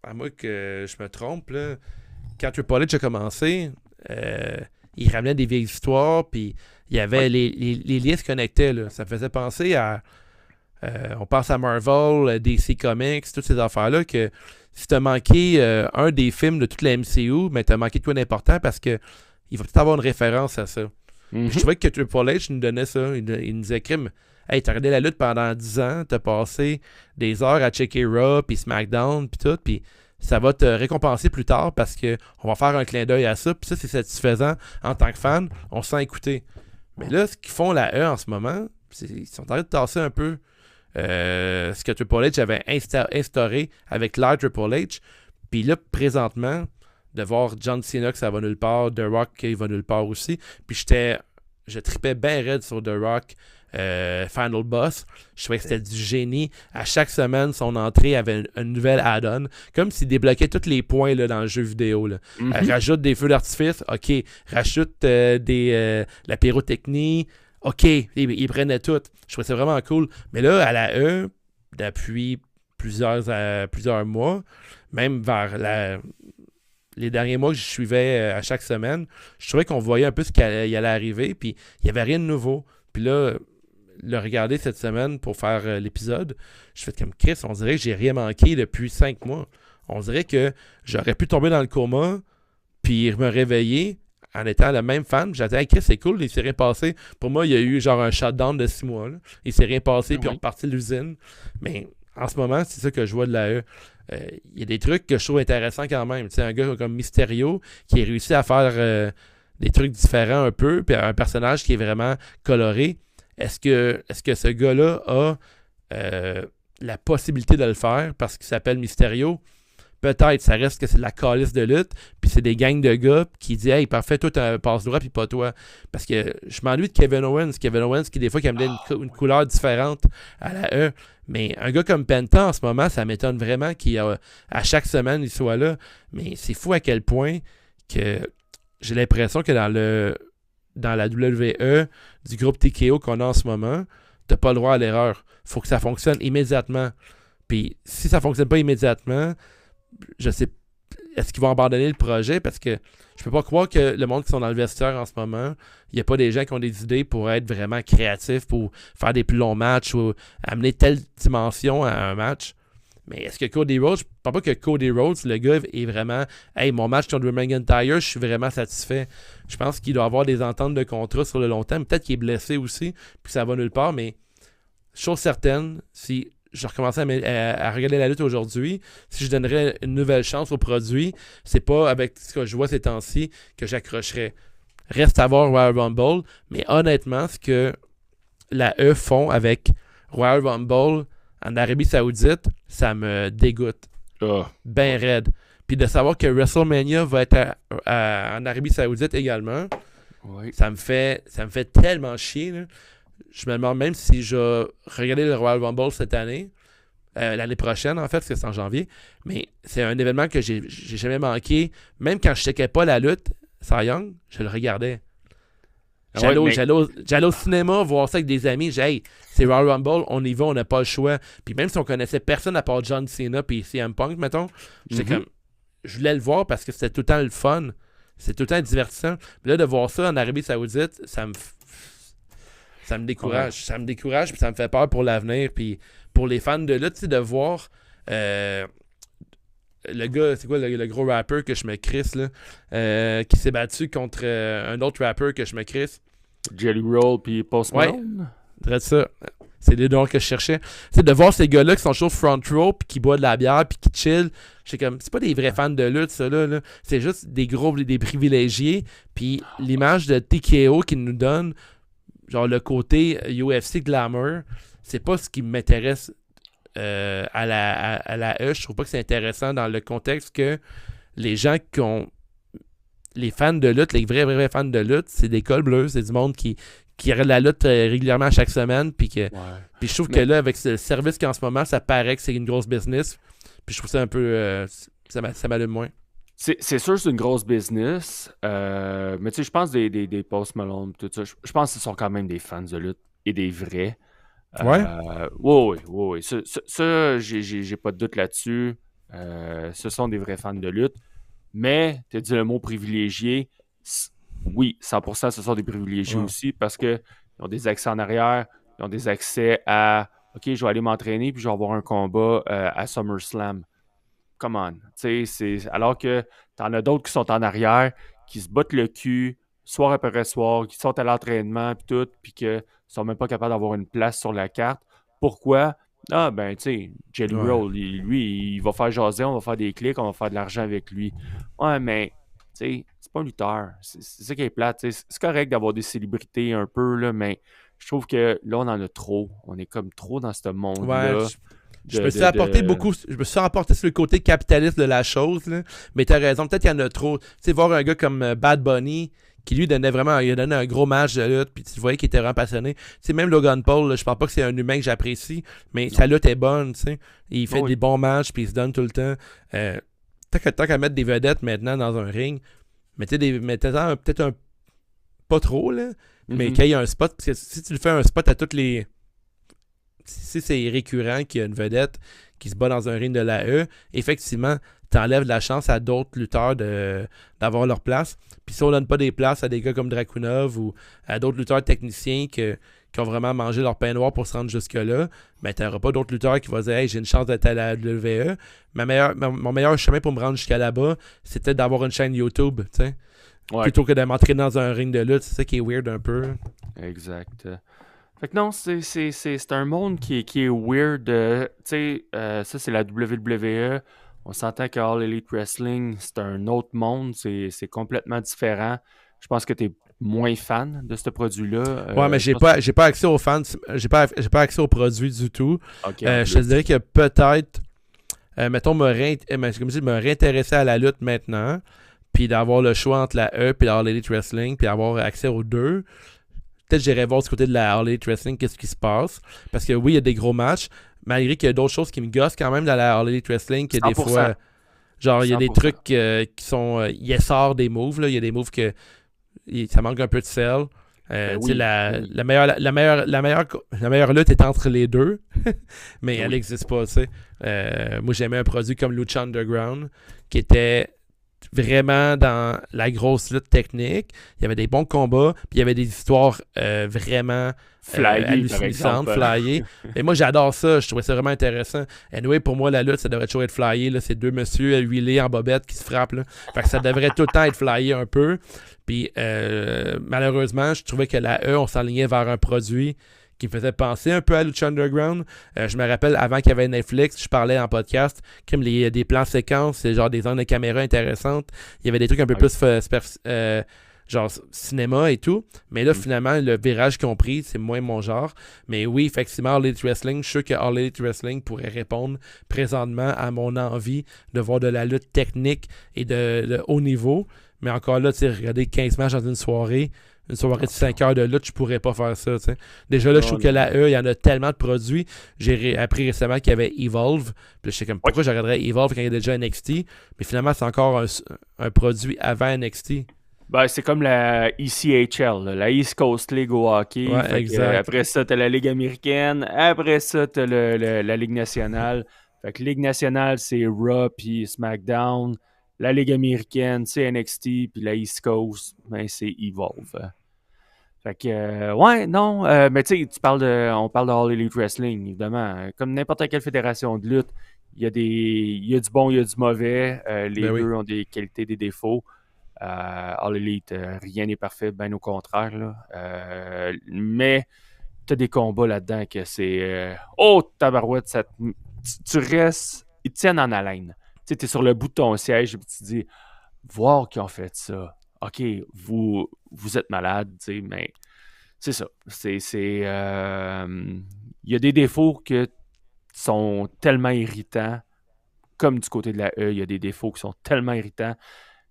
[SPEAKER 3] à moins que je me trompe, là, quand Triple H a commencé, il ramenait des vieilles histoires, puis il y avait les liens se connectaient. Là. Ça faisait penser à... on pense à Marvel, DC Comics, toutes ces affaires-là, que si t'as manqué un des films de toute la MCU, mais t'as manqué de quoi d'important parce que il va peut-être avoir une référence à ça.
[SPEAKER 2] Mm-hmm.
[SPEAKER 3] Je trouvais que Triple H nous donnait ça. Il nous disait, crime, hey, t'as regardé la lutte pendant 10 ans, t'as passé des heures à checker Raw, puis SmackDown, puis tout, puis ça va te récompenser plus tard parce que on va faire un clin d'œil à ça, puis ça, c'est satisfaisant en tant que fan, on se sent écouté. Mais là, ce qu'ils font la E en ce moment, ils sont en train de tasser un peu ce que Triple H avait instauré avec l'ère Triple H. Puis là, présentement, de voir John Cena que ça va nulle part, The Rock qui va nulle part aussi. Puis je tripais bien raide sur The Rock, Final Boss. Je trouvais que c'était du génie. À chaque semaine, son entrée avait une nouvelle add-on. Comme s'il débloquait tous les points là, dans le jeu vidéo. Là. Rajoute des feux d'artifice, ok. Rajoute la pyrotechnie, ok. Il prenait tout. Je trouvais ça vraiment cool. Mais là, à la E, depuis plusieurs mois, même vers les derniers mois que je suivais à chaque semaine, je trouvais qu'on voyait un peu ce qui allait arriver, puis il n'y avait rien de nouveau. Puis là, le regarder cette semaine pour faire l'épisode, je fais comme Chris, on dirait que j'ai rien manqué depuis 5 mois. On dirait que j'aurais pu tomber dans le coma, puis me réveiller en étant le même fan. J'ai dit, hey, Chris, c'est cool, il s'est rien passé. Pour moi, il y a eu genre un shutdown de 6 mois. Là. Il s'est rien passé, puis on est reparti de l'usine. Mais en ce moment, c'est ça que je vois de la E. Il y a des trucs que je trouve intéressants quand même. Tu sais, un gars comme Mysterio qui a réussi à faire des trucs différents un peu, puis un personnage qui est vraiment coloré. Est-ce que ce gars-là a la possibilité de le faire parce qu'il s'appelle Mysterio? Peut-être, ça reste que c'est de la calice de lutte, puis c'est des gangs de gars qui disent « Hey, parfait, toi, t'as un passe-droit, puis pas toi. » Parce que je m'ennuie de Kevin Owens. Kevin Owens qui, des fois, qui amenait une couleur différente à la E. Mais un gars comme Penta, en ce moment, ça m'étonne vraiment à chaque semaine, il soit là. Mais c'est fou à quel point que j'ai l'impression que dans la WWE du groupe TKO qu'on a en ce moment, t'as pas le droit à l'erreur. Faut que ça fonctionne immédiatement. Puis si ça fonctionne pas immédiatement, je sais, est-ce qu'ils vont abandonner le projet? Parce que je peux pas croire que le monde qui sont dans le vestiaire en ce moment, il n'y a pas des gens qui ont des idées pour être vraiment créatifs, pour faire des plus longs matchs ou amener telle dimension à un match. Mais est-ce que Cody Rhodes, je ne pense pas que Cody Rhodes, le gars, est vraiment « Hey, mon match contre Drew McIntyre, je suis vraiment satisfait. » Je pense qu'il doit avoir des ententes de contrat sur le long terme. Peut-être qu'il est blessé aussi, puis ça va nulle part, mais chose certaine, si je recommençais à regarder la lutte aujourd'hui, si je donnerais une nouvelle chance au produit, c'est pas avec ce que je vois ces temps-ci que j'accrocherais. Reste à voir Royal Rumble, mais honnêtement, ce que la E font avec Royal Rumble en Arabie Saoudite, ça me dégoûte. Ben raide. Puis de savoir que WrestleMania va être en Arabie Saoudite également, ça me fait tellement chier, là. Je me demande même si je vais regarder le Royal Rumble cette année, l'année prochaine en fait, parce que c'est en janvier, mais c'est un événement que j'ai jamais manqué. Même quand je checkais pas la lutte, Cy Young, je le regardais. J'allais au cinéma voir ça avec des amis, j'ai hey, c'est Royal Rumble, on y va, on n'a pas le choix. Puis même si on connaissait personne à part John Cena et CM Punk, mettons, j'étais comme, je voulais le voir parce que c'était tout le temps le fun, c'était tout le temps divertissant. Puis là, de voir ça en Arabie Saoudite, ça me décourage. Ouais. Ça me décourage, puis ça me fait peur pour l'avenir. Puis pour les fans de lutte, de voir le gars, c'est quoi le gros rapper que je me crisse, là, qui s'est battu contre un autre rapper que je me crisse.
[SPEAKER 2] Jelly Roll puis Post
[SPEAKER 3] Ouais.
[SPEAKER 2] Malone.
[SPEAKER 3] Dirais ça. C'est les noms que je cherchais. Tu sais, de voir ces gars-là qui sont toujours front row, puis qui boivent de la bière, puis qui chill. C'est comme, c'est pas des vrais fans de lutte, ça, là. C'est juste des gros, des privilégiés. Puis l'image de TKO qui nous donne, genre le côté UFC glamour, c'est pas ce qui m'intéresse à la E. Je trouve pas que c'est intéressant dans le contexte que les gens qui ont. Les fans de lutte, les vrais fans de lutte, c'est des cols bleus, c'est du monde qui regarde la lutte régulièrement chaque semaine. Puis je trouve que là, avec ce service qu'en ce moment, ça paraît que c'est une grosse business. Puis je trouve ça un peu. Ça m'allume moins.
[SPEAKER 2] C'est sûr que c'est une grosse business, mais tu sais, je pense des Post Malone, tout ça, je pense que ce sont quand même des fans de lutte et des vrais.
[SPEAKER 3] Ouais.
[SPEAKER 2] Oui. Ça, j'ai pas de doute là-dessus. Ce sont des vrais fans de lutte. Mais, tu as dit le mot privilégié. Oui, 100%, ce sont des privilégiés aussi parce qu'ils ont des accès en arrière, ils ont des accès à OK, je vais aller m'entraîner puis je vais avoir un combat à SummerSlam. Come on. Alors que t'en as d'autres qui sont en arrière, qui se battent le cul soir après soir, qui sont à l'entraînement puis tout, puis qui sont même pas capables d'avoir une place sur la carte. Pourquoi? Ah, ben, tu sais, Jelly Roll, lui, il va faire jaser, on va faire des clics, on va faire de l'argent avec lui. Ouais, mais, tu sais, c'est pas un lutteur. C'est ça qui est plate. C'est correct d'avoir des célébrités un peu, là, mais je trouve que là, on en a trop. On est comme trop dans ce monde-là.
[SPEAKER 3] Ouais, je me suis apporté beaucoup. Je me suis apporté sur le côté capitaliste de la chose, là. Mais t'as raison, peut-être qu'il y en a trop. Tu sais, voir un gars comme Bad Bunny, qui lui il a donné un gros match de lutte, puis tu voyais qu'il était vraiment passionné. Tu sais, même Logan Paul, là, je pense pas que c'est un humain que j'apprécie, mais sa lutte est bonne, tu sais. Il fait des bons matchs, puis il se donne tout le temps. Tant qu'à mettre des vedettes maintenant dans un ring, mettez-en peut-être un pas trop, là, mais qu'il y ait un spot, parce que si tu le fais un spot à toutes les. Si c'est récurrent qu'il y a une vedette qui se bat dans un ring de la E, effectivement, t'enlèves de la chance à d'autres lutteurs d'avoir leur place. Puis si on donne pas des places à des gars comme Drakunov ou à d'autres lutteurs techniciens qui ont vraiment mangé leur pain noir pour se rendre jusque-là, ben t'auras pas d'autres lutteurs qui vont dire « Hey, j'ai une chance d'être à la WWE. » Mon meilleur chemin pour me rendre jusqu'à là-bas, c'était d'avoir une chaîne YouTube, tu sais. Ouais. Plutôt que de m'entraîner dans un ring de lutte. C'est ça qui est weird un peu.
[SPEAKER 2] Exact. Fait que non, c'est un monde qui est weird. Tu sais, ça, c'est la WWE. On s'entend que All Elite Wrestling, c'est un autre monde. C'est complètement différent. Je pense que tu es moins fan de ce produit-là.
[SPEAKER 3] Ouais, mais j'ai pas accès aux fans. J'ai pas accès aux produits du tout. Okay, je te dirais que peut-être, mettons, me réintéresser à la lutte maintenant, puis d'avoir le choix entre la E et All Elite Wrestling, puis avoir accès aux deux. Peut-être que j'irais voir du côté de la All Elite Wrestling qu'est-ce qui se passe. Parce que oui, il y a des gros matchs, malgré qu'il y a d'autres choses qui me gossent quand même dans la All Elite Wrestling, que des fois, genre, il y a des trucs qui sont yes-or des moves, là. Il y a des moves que ça manque un peu de sell. La meilleure lutte est entre les deux, mais elle n'existe pas, tu sais. Moi, j'aimais un produit comme Lucha Underground, qui était vraiment dans la grosse lutte technique. Il y avait des bons combats, puis il y avait des histoires vraiment hallucinantes, flyées. Et moi, j'adore ça. Je trouvais ça vraiment intéressant. Anyway, pour moi, la lutte, ça devrait toujours être flyé. Là. C'est deux messieurs huilés en bobette qui se frappent. Là. Fait que ça devrait tout le temps être flyé un peu. Puis, malheureusement, je trouvais que la E, on s'enlignait vers un produit qui me faisait penser un peu à Lucha Underground. Je me rappelle, avant qu'il y avait Netflix, je parlais en podcast, comme des plans séquences, c'est genre des angles de caméra intéressantes. Il y avait des trucs un peu plus genre cinéma et tout. Mais là, finalement, le virage qu'ils ont pris, c'est moins mon genre. Mais oui, effectivement, All Elite Wrestling, je suis sûr que All Elite Wrestling pourrait répondre présentement à mon envie de voir de la lutte technique et de haut niveau. Mais encore là, tu sais, regarder 15 matchs dans une soirée de 5 heures de lutte, je pourrais pas faire ça, tu sais. Déjà là, je trouve que la E, il y en a tellement de produits. J'ai appris récemment qu'il y avait Evolve. Puis je sais comme pourquoi je regarderais Evolve quand il y a déjà NXT. Mais finalement, c'est encore un produit avant NXT.
[SPEAKER 2] Ben, c'est comme la ECHL, là, la East Coast League au hockey.
[SPEAKER 3] Ouais, exact.
[SPEAKER 2] Après ça, t'as la Ligue américaine. Après ça, t'as la Ligue nationale. Fait que Ligue nationale, c'est Raw puis SmackDown. La Ligue américaine, c'est NXT, puis la East Coast, ben, c'est Evolve. Fait que, ouais, non, mais tu sais, on parle de All Elite Wrestling, évidemment. Comme n'importe quelle fédération de lutte, il y a du bon, il y a du mauvais. Les
[SPEAKER 3] Ben oui.
[SPEAKER 2] deux ont des qualités, des défauts. All Elite, rien n'est parfait, bien au contraire. Là. Mais t'as des combats là-dedans que c'est... oh, tabarouette, tu restes... Ils te tiennent en haleine. Tu sais, t'es sur le bout de ton siège et tu te dis, voir qu'ils ont fait ça. OK, vous êtes malade, tu sais, mais c'est ça. Il y a des défauts qui sont tellement irritants, comme du côté de la E, il y a des défauts qui sont tellement irritants,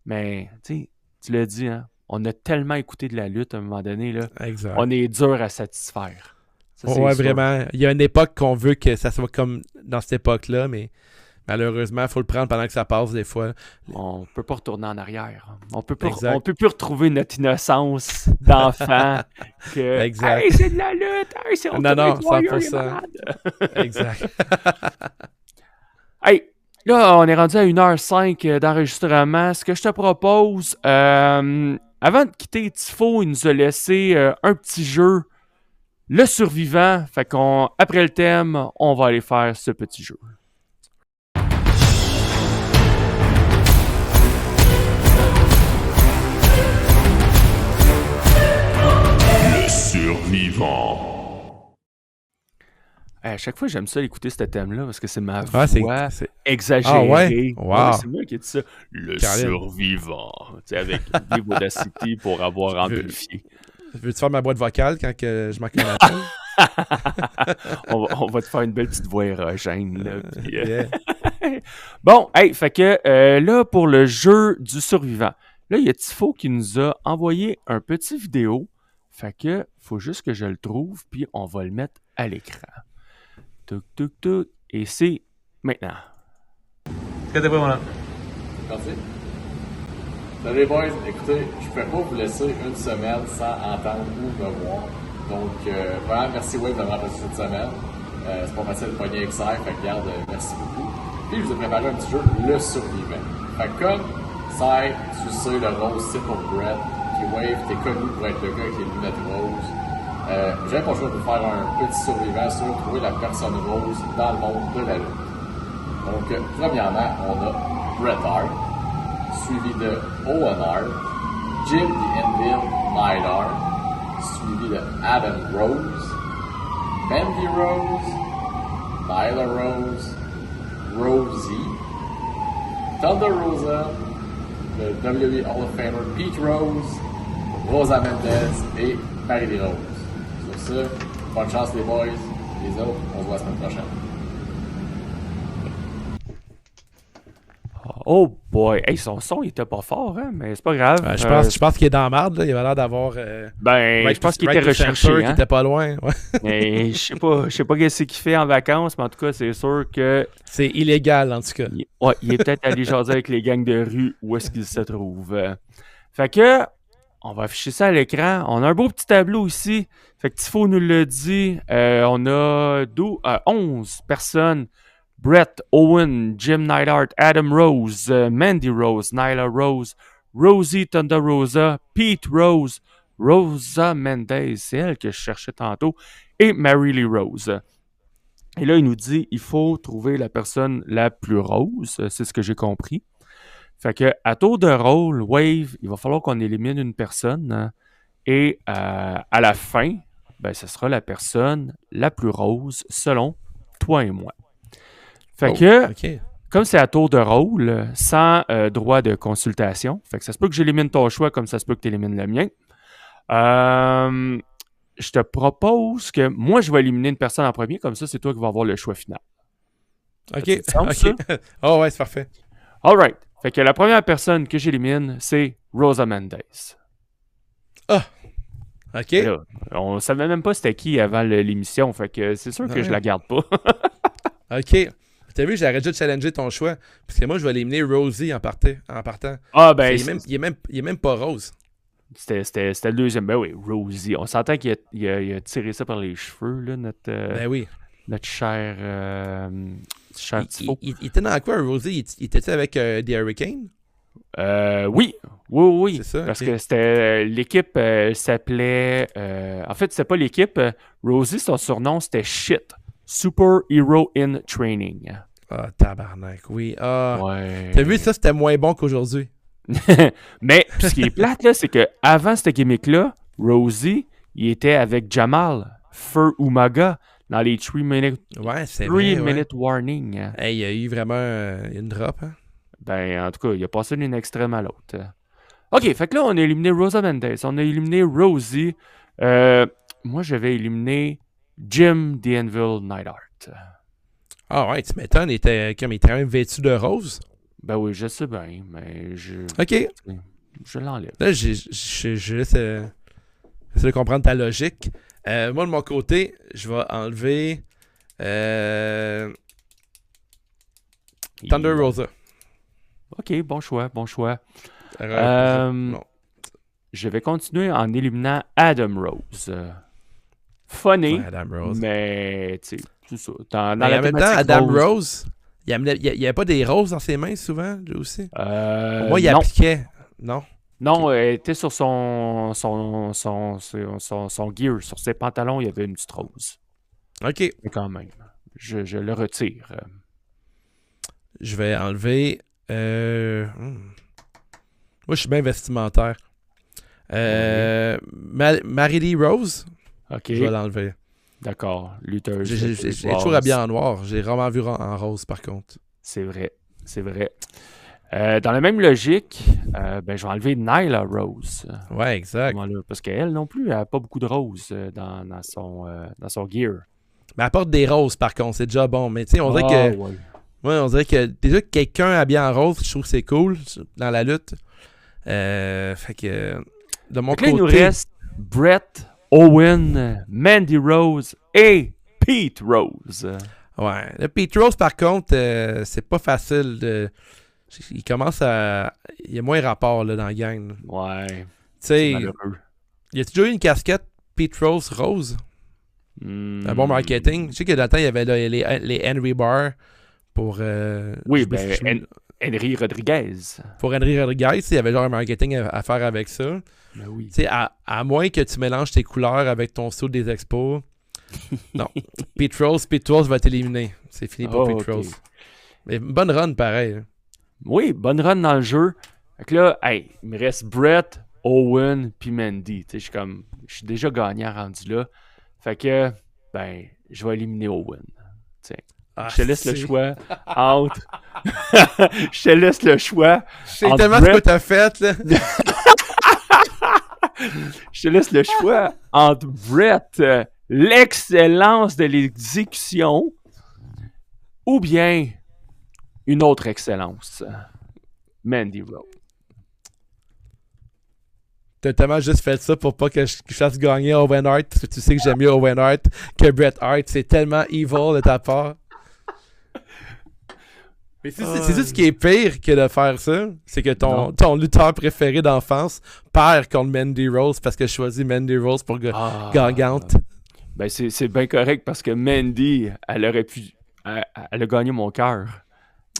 [SPEAKER 2] mais tu l'as dit, hein, on a tellement écouté de la lutte à un moment donné, là,
[SPEAKER 3] Exact.
[SPEAKER 2] on est dur à satisfaire. Ça, c'est
[SPEAKER 3] Ouais,
[SPEAKER 2] sûr.
[SPEAKER 3] vraiment. Il y a une époque qu'on veut que ça soit comme dans cette époque-là, mais malheureusement, il faut le prendre pendant que ça passe des fois.
[SPEAKER 2] On peut pas retourner en arrière. On peut
[SPEAKER 3] Exact.
[SPEAKER 2] plus retrouver notre innocence d'enfant que
[SPEAKER 3] Exact.
[SPEAKER 2] hey, c'est de la lutte, hey, c'est
[SPEAKER 3] Non,
[SPEAKER 2] Ultimate Warrior, il est
[SPEAKER 3] 100%.
[SPEAKER 2] malade.
[SPEAKER 3] Exact.
[SPEAKER 2] Hey, là, on est rendu à 1h05 d'enregistrement. Ce que je te propose, avant de quitter Tifo, il nous a laissé un petit jeu, le survivant. Fait après le thème, on va aller faire ce petit jeu.
[SPEAKER 1] Le survivant.
[SPEAKER 2] À chaque fois, j'aime ça écouter ce thème-là parce que c'est ma
[SPEAKER 3] Ah,
[SPEAKER 2] voix
[SPEAKER 3] c'est-
[SPEAKER 2] exagérée.
[SPEAKER 3] Ah ouais? Wow.
[SPEAKER 2] Ouais, c'est moi qui ai dit ça. Le
[SPEAKER 3] Caroline.
[SPEAKER 2] survivant. Tu sais, avec Vive Audacity pour avoir amplifié.
[SPEAKER 3] Veux-tu faire ma boîte vocale quand que je manque un appel?
[SPEAKER 2] On va te faire une belle petite voix érogène. Là, puis,
[SPEAKER 3] Yeah.
[SPEAKER 2] Bon, hey, fait que là, pour le jeu du survivant, là, il y a Tifo qui nous a envoyé un petit vidéo. Fait que faut juste que je le trouve, puis on va le mettre à l'écran. Tuc, tuc, tuc. Et c'est maintenant.
[SPEAKER 4] Est-ce que t'es prêt, mon homme?
[SPEAKER 5] Merci. Salut les boys, écoutez, je ne peux pas vous laisser une semaine sans entendre ou me voir. Donc, vraiment, merci Wave d'avoir passé cette semaine. C'est pas facile de pogner avec ça, fait que regarde, merci beaucoup. Puis, je vous ai préparé un petit jeu, le survivant. Fait que comme ça, tu sais le rose, c'est pour Brett, puis Wave, t'es connu pour être le gars avec les lunettes roses. J'avais pas le choix de vous faire un petit survivant sur trouver la personne rose dans le monde de la lutte. Donc, premièrement, on a Bret Hart, suivi de Owen Hart, Jim the Anvil Neidhart, suivi de Adam Rose, Mandy Rose, Nyla Rose, Rosie, Thunder Rosa, le WWE Hall of Famer Pete Rose, Rosa Mendez et Marie Rose. Sur ce, bonne chance les boys, les autres, on se voit la semaine prochaine.
[SPEAKER 2] Oh boy, hey, son son, il était pas fort, hein, mais c'est pas grave.
[SPEAKER 3] Je pense qu'il est dans la marde. Là. Il avait l'air d'avoir.
[SPEAKER 2] Je pense qu'il était
[SPEAKER 3] Right to
[SPEAKER 2] recherché.
[SPEAKER 3] Censor,
[SPEAKER 2] Hein?
[SPEAKER 3] qui était pas loin. Ouais.
[SPEAKER 2] Mais je sais pas qu'est-ce qu'il fait en vacances, mais en tout cas, c'est sûr que
[SPEAKER 3] C'est illégal, en tout cas.
[SPEAKER 2] il est peut-être allé jaser avec les gangs de rue où est-ce qu'il se trouve. Fait que, on va afficher ça à l'écran. On a un beau petit tableau ici. Fait que Tifo nous l'a dit. On a 11 personnes. Brett, Owen, Jim Neidhart, Adam Rose, Mandy Rose, Nyla Rose, Rosie Thunder Rosa, Pete Rose, Rosa Mendez, c'est elle que je cherchais tantôt, et Mary Lee Rose. Et là, il nous dit, il faut trouver la personne la plus rose, c'est ce que j'ai compris. Fait que, à tour de rôle, Wave, il va falloir qu'on élimine une personne, hein, et à la fin, ben, ce sera la personne la plus rose, selon toi et moi. Fait que,
[SPEAKER 3] OK.
[SPEAKER 2] comme c'est à tour de rôle, sans droit de consultation, fait que ça se peut que j'élimine ton choix comme ça se peut que tu élimines le mien. Je te propose que moi, je vais éliminer une personne en premier, comme ça, c'est toi qui vas avoir le choix final.
[SPEAKER 3] OK.
[SPEAKER 2] Ça te semble, ça?
[SPEAKER 3] OK. Oh, ouais, c'est parfait.
[SPEAKER 2] All right. Fait que la première personne que j'élimine, c'est Rosa Mendez.
[SPEAKER 3] OK.
[SPEAKER 2] Là, on savait même pas c'était qui avant l'émission, fait que c'est sûr que je la garde pas.
[SPEAKER 3] OK. T'as vu, j'aurais dû te challenger ton choix. Parce que moi, je vais éliminer Rosie en partant.
[SPEAKER 2] Ah, ben,
[SPEAKER 3] Il est même pas rose.
[SPEAKER 2] c'était le deuxième. Ben oui, Rosie. On s'entend qu'il a tiré ça par les cheveux, là,
[SPEAKER 3] Ben oui.
[SPEAKER 2] notre cher Tifo.
[SPEAKER 3] Il était dans quoi, Rosie? Il était avec The Hurricane?
[SPEAKER 2] Oui.
[SPEAKER 3] C'est ça,
[SPEAKER 2] Parce
[SPEAKER 3] ok.
[SPEAKER 2] que c'était l'équipe s'appelait. En fait, c'était pas l'équipe. Rosie, son surnom, c'était Shit. Super Hero in Training.
[SPEAKER 3] Ah, tabarnak, oui. Ah,
[SPEAKER 2] Ouais.
[SPEAKER 3] t'as vu, ça, c'était moins bon qu'aujourd'hui.
[SPEAKER 2] Mais ce qui est plate, là, c'est que avant cette gimmick-là, Rosie, il était avec Jamal, Fur Umaga, dans les 3-minute
[SPEAKER 3] Ouais, c'est vrai, ouais.
[SPEAKER 2] warning.
[SPEAKER 3] Hey, il y a eu vraiment une drop, hein?
[SPEAKER 2] Ben, en tout cas, il a passé d'une extrême à l'autre. OK, fait que là, on a éliminé Rosa Mendes, on a éliminé Rosie. Moi, je vais éliminer Jim The Anvil Neidhart.
[SPEAKER 3] Ah ouais, tu m'étonnes, il était quand même vêtu de rose.
[SPEAKER 2] Ben oui, je sais bien, mais
[SPEAKER 3] OK.
[SPEAKER 2] je l'enlève.
[SPEAKER 3] Là, je laisse essayer de comprendre ta logique. Moi, de mon côté, je vais enlever Thunder Rosa.
[SPEAKER 2] OK, bon choix, bon choix.
[SPEAKER 3] Non.
[SPEAKER 2] Je vais continuer en éliminant Adam Rose. Funny,
[SPEAKER 3] Ouais, Adam Rose.
[SPEAKER 2] mais tu sais, c'est ça. Dans
[SPEAKER 3] Mais
[SPEAKER 2] la
[SPEAKER 3] en même temps,
[SPEAKER 2] thématique
[SPEAKER 3] Adam
[SPEAKER 2] rose,
[SPEAKER 3] Rose, il n'y avait pas des roses dans ses mains souvent, lui aussi. Moi, il
[SPEAKER 2] non.
[SPEAKER 3] appliquait. Non.
[SPEAKER 2] Non, elle était sur son gear, sur ses pantalons, il y avait une petite rose.
[SPEAKER 3] OK.
[SPEAKER 2] Mais quand même, je le retire.
[SPEAKER 3] Je vais enlever. Moi, je suis bien vestimentaire. Marie-Lee Rose,
[SPEAKER 2] OK,
[SPEAKER 3] je vais l'enlever.
[SPEAKER 2] d'accord. Lutteuse.
[SPEAKER 3] J'ai toujours habillé en noir. J'ai rarement vu en rose, par contre.
[SPEAKER 2] C'est vrai, c'est vrai. Dans la même logique, ben, je vais enlever Nyla Rose.
[SPEAKER 3] Ouais, exact.
[SPEAKER 2] Parce qu'elle non plus, elle n'a pas beaucoup de roses dans son gear.
[SPEAKER 3] Mais elle porte des roses, par contre. C'est déjà bon. Mais tu sais, on dirait que.
[SPEAKER 2] Ouais.
[SPEAKER 3] Ouais, on dirait que déjà quelqu'un habillé en rose, je trouve que c'est cool dans la lutte. Fait que. De mon
[SPEAKER 2] Donc là, il nous
[SPEAKER 3] côté.
[SPEAKER 2] reste Brett, Owen, Mandy Rose et Pete Rose.
[SPEAKER 3] Ouais. Le Pete Rose, par contre, c'est pas facile de. Il commence à. Il y a moins rapport là, dans la gang. Tu
[SPEAKER 2] Ouais, c'est
[SPEAKER 3] sais,
[SPEAKER 2] malheureux.
[SPEAKER 3] il y a toujours eu une casquette Pete Rose. Un bon marketing. Je sais que dans le temps, il y avait là, les Henry Bar pour.
[SPEAKER 2] Oui,
[SPEAKER 3] je me suis-
[SPEAKER 2] ben, Henry Rodriguez.
[SPEAKER 3] pour Henry Rodriguez, il y avait genre un marketing à faire avec ça.
[SPEAKER 2] Ben oui.
[SPEAKER 3] Tu sais, à moins que tu mélanges tes couleurs avec ton saut des expos. Non. Pete Rose va t'éliminer. C'est fini pour Pete
[SPEAKER 2] OK.
[SPEAKER 3] Rose. Mais bonne run, pareil.
[SPEAKER 2] Oui, bonne run dans le jeu. Fait que là, hey, il me reste Brett, Owen, puis Mandy. Tu sais, je suis déjà gagnant rendu là. Fait que, ben, je vais éliminer Owen. Tiens,
[SPEAKER 3] Ah,
[SPEAKER 2] je te laisse le
[SPEAKER 3] c'est-
[SPEAKER 2] choix entre... Je te laisse le choix.
[SPEAKER 3] C'est
[SPEAKER 2] entre
[SPEAKER 3] tellement ce que
[SPEAKER 2] Brett-
[SPEAKER 3] t'as fait, là.
[SPEAKER 2] Je te laisse le choix entre Brett, l'excellence de l'exécution, ou bien une autre excellence, Mandy Rose.
[SPEAKER 3] T'as tellement juste fait ça pour pas que je fasse gagner Owen Hart. Parce que tu sais que j'aime mieux Owen Hart que Bret Hart. C'est tellement evil de ta part. Mais c'est juste ce qui est pire que de faire ça. C'est que ton lutteur préféré d'enfance perd contre Mandy Rose parce que je choisis Mandy Rose pour gagnante.
[SPEAKER 2] Ben c'est bien correct parce que Mandy, elle aurait pu... Elle a gagné mon cœur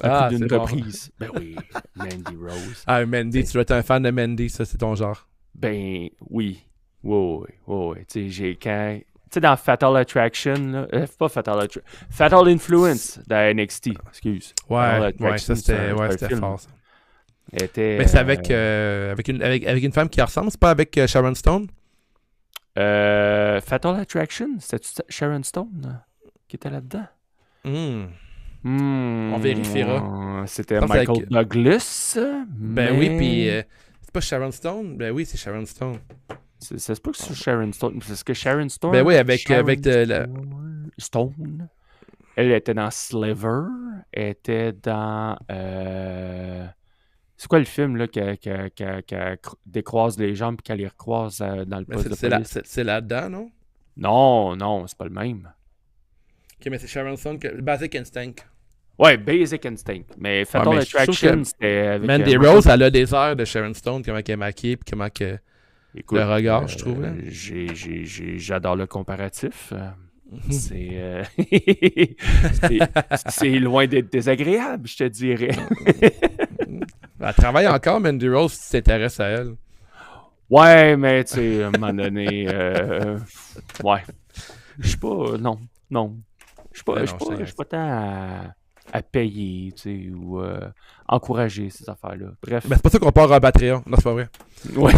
[SPEAKER 2] à plus d'une
[SPEAKER 3] c'est bon.
[SPEAKER 2] reprise. Ben oui, Mandy Rose.
[SPEAKER 3] Ah, Mandy, tu dois être un fan de Mandy, ça, c'est ton genre.
[SPEAKER 2] Ben oui. Oui. Tu sais, j'ai quand... Tu sais, dans Fatal Attraction, là, pas Fatal Attraction, Fatal Influence dans NXT, excuse. Fatal Attraction,
[SPEAKER 3] C'était
[SPEAKER 2] film.
[SPEAKER 3] fort, ça.
[SPEAKER 2] Elle était,
[SPEAKER 3] Mais c'est avec une femme qui ressemble, c'est pas avec Sharon Stone?
[SPEAKER 2] Fatal Attraction, c'était Sharon Stone qui était là-dedans? On
[SPEAKER 3] vérifiera.
[SPEAKER 2] C'était
[SPEAKER 3] pense
[SPEAKER 2] Michael
[SPEAKER 3] avec-
[SPEAKER 2] Douglas.
[SPEAKER 3] Ben oui, puis c'est pas Sharon Stone? Ben oui, c'est Sharon Stone.
[SPEAKER 2] Ça se peut que c'est Sharon Stone. Parce que Sharon Stone.
[SPEAKER 3] Ben oui, avec
[SPEAKER 2] Sharon
[SPEAKER 3] la-
[SPEAKER 2] Stone. Elle était dans Sliver. Elle était dans. C'est quoi le film là, qui décroise les jambes et qu'elle les recroise dans le
[SPEAKER 3] Ben,
[SPEAKER 2] poste de
[SPEAKER 3] c'est
[SPEAKER 2] police?
[SPEAKER 3] c'est là-dedans, non?
[SPEAKER 2] Non, c'est pas le même.
[SPEAKER 3] Ok, mais c'est Sharon Stone, Basic Instinct.
[SPEAKER 2] Ouais, Basic Instinct. Mais Fatal
[SPEAKER 3] mais je trouve
[SPEAKER 2] Attraction,
[SPEAKER 3] que
[SPEAKER 2] c'était avec.
[SPEAKER 3] Mandy Rose, elle a des airs de Sharon Stone, comment elle est maquillée, puis comment que...
[SPEAKER 2] Écoute,
[SPEAKER 3] le regard, je trouve, hein.
[SPEAKER 2] J'adore le comparatif. C'est c'est loin d'être désagréable, je te dirais.
[SPEAKER 3] Elle travaille encore, Mandy Rose, si tu t'intéresses à elle.
[SPEAKER 2] Ouais, mais tu sais, à un moment donné, ouais. Je suis pas. Non. Je suis pas,
[SPEAKER 3] Ben
[SPEAKER 2] je
[SPEAKER 3] non,
[SPEAKER 2] suis pas,
[SPEAKER 3] je
[SPEAKER 2] je suis pas tant à payer, tu sais, ou encourager ces affaires-là. Bref.
[SPEAKER 3] Ben, c'est pas ça qu'on part en Patreon. Non, c'est pas vrai.
[SPEAKER 2] Ouais.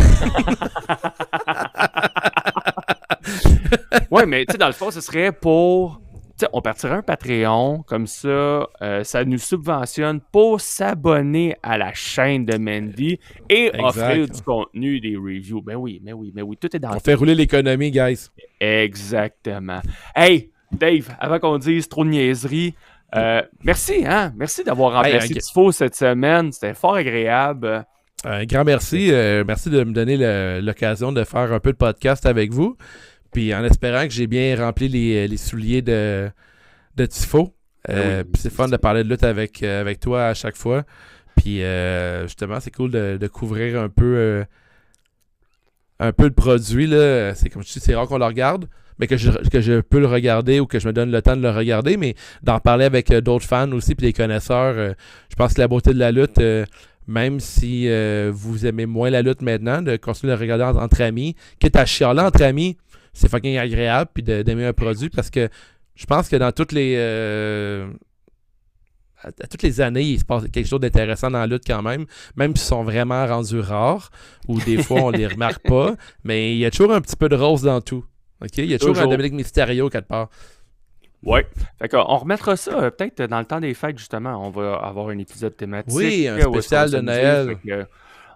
[SPEAKER 2] Ouais, mais tu sais, dans le fond, ce serait pour... Tu sais, on partirait un Patreon, comme ça, ça nous subventionne pour s'abonner à la chaîne de Mandy et
[SPEAKER 3] Exact.
[SPEAKER 2] offrir du contenu, des reviews. Ben oui, tout est dans
[SPEAKER 3] On
[SPEAKER 2] le
[SPEAKER 3] fait rouler l'économie, guys.
[SPEAKER 2] Exactement. Hey, Dave, avant qu'on dise trop de niaiseries, merci, hein? Merci d'avoir remplacé
[SPEAKER 3] Hey,
[SPEAKER 2] Tifo cette semaine. C'était fort agréable.
[SPEAKER 3] Un grand merci. Merci de me donner l'occasion de faire un peu de podcast avec vous. Puis en espérant que j'ai bien rempli les souliers de Tifo.
[SPEAKER 2] Oui,
[SPEAKER 3] puis c'est fun de parler de lutte avec toi à chaque fois. Puis justement, c'est cool de couvrir un peu le produit. Là. C'est comme je dis, c'est rare qu'on le regarde, mais que je peux le regarder ou que je me donne le temps de le regarder. Mais d'en parler avec d'autres fans aussi, puis des connaisseurs, je pense que la beauté de la lutte... même si vous aimez moins la lutte maintenant, de continuer de le regarder entre amis, quitte à chialer entre amis, c'est fucking agréable, puis d'aimer un produit, parce que je pense que dans toutes les à toutes les années, il se passe quelque chose d'intéressant dans la lutte quand même s'ils sont vraiment rendus rares, ou des fois on les remarque pas, mais il y a toujours un petit peu de rose dans tout. OK? Il y a toujours un Dominique Mysterio quelque part.
[SPEAKER 2] Ouais. Fait qu'on remettra ça peut-être dans le temps des fêtes, justement. On va avoir un épisode thématique.
[SPEAKER 3] Oui, un
[SPEAKER 2] où est-ce qu'on
[SPEAKER 3] spécial
[SPEAKER 2] va
[SPEAKER 3] de Noël.
[SPEAKER 2] s'amuser. Fait que,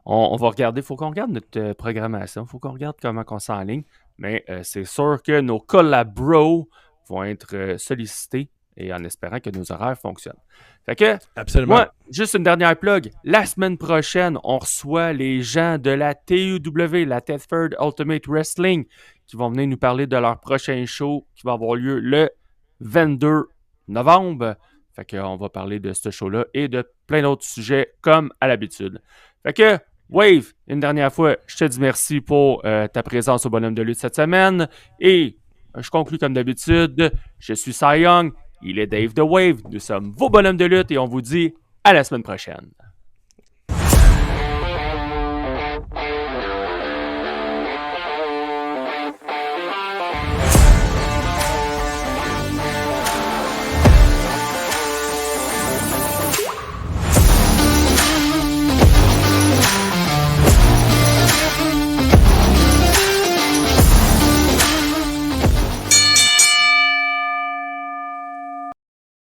[SPEAKER 2] on va regarder, il faut qu'on regarde notre programmation, il faut qu'on regarde comment on s'enligne. Mais c'est sûr que nos collabros vont être sollicités et en espérant que nos horaires fonctionnent. Fait que,
[SPEAKER 3] Absolument.
[SPEAKER 2] moi, juste une dernière plug. La semaine prochaine, on reçoit les gens de la TUW, la Thetford Ultimate Wrestling, qui vont venir nous parler de leur prochain show qui va avoir lieu le 22 novembre. Fait qu'on va parler de ce show-là et de plein d'autres sujets comme à l'habitude. Fait que, Wave, une dernière fois, je te dis merci pour ta présence au Bonhomme de lutte cette semaine. Et je conclue comme d'habitude. Je suis Cy Young, il est Dave The Wave. Nous sommes vos bonhommes de lutte et on vous dit à la semaine prochaine.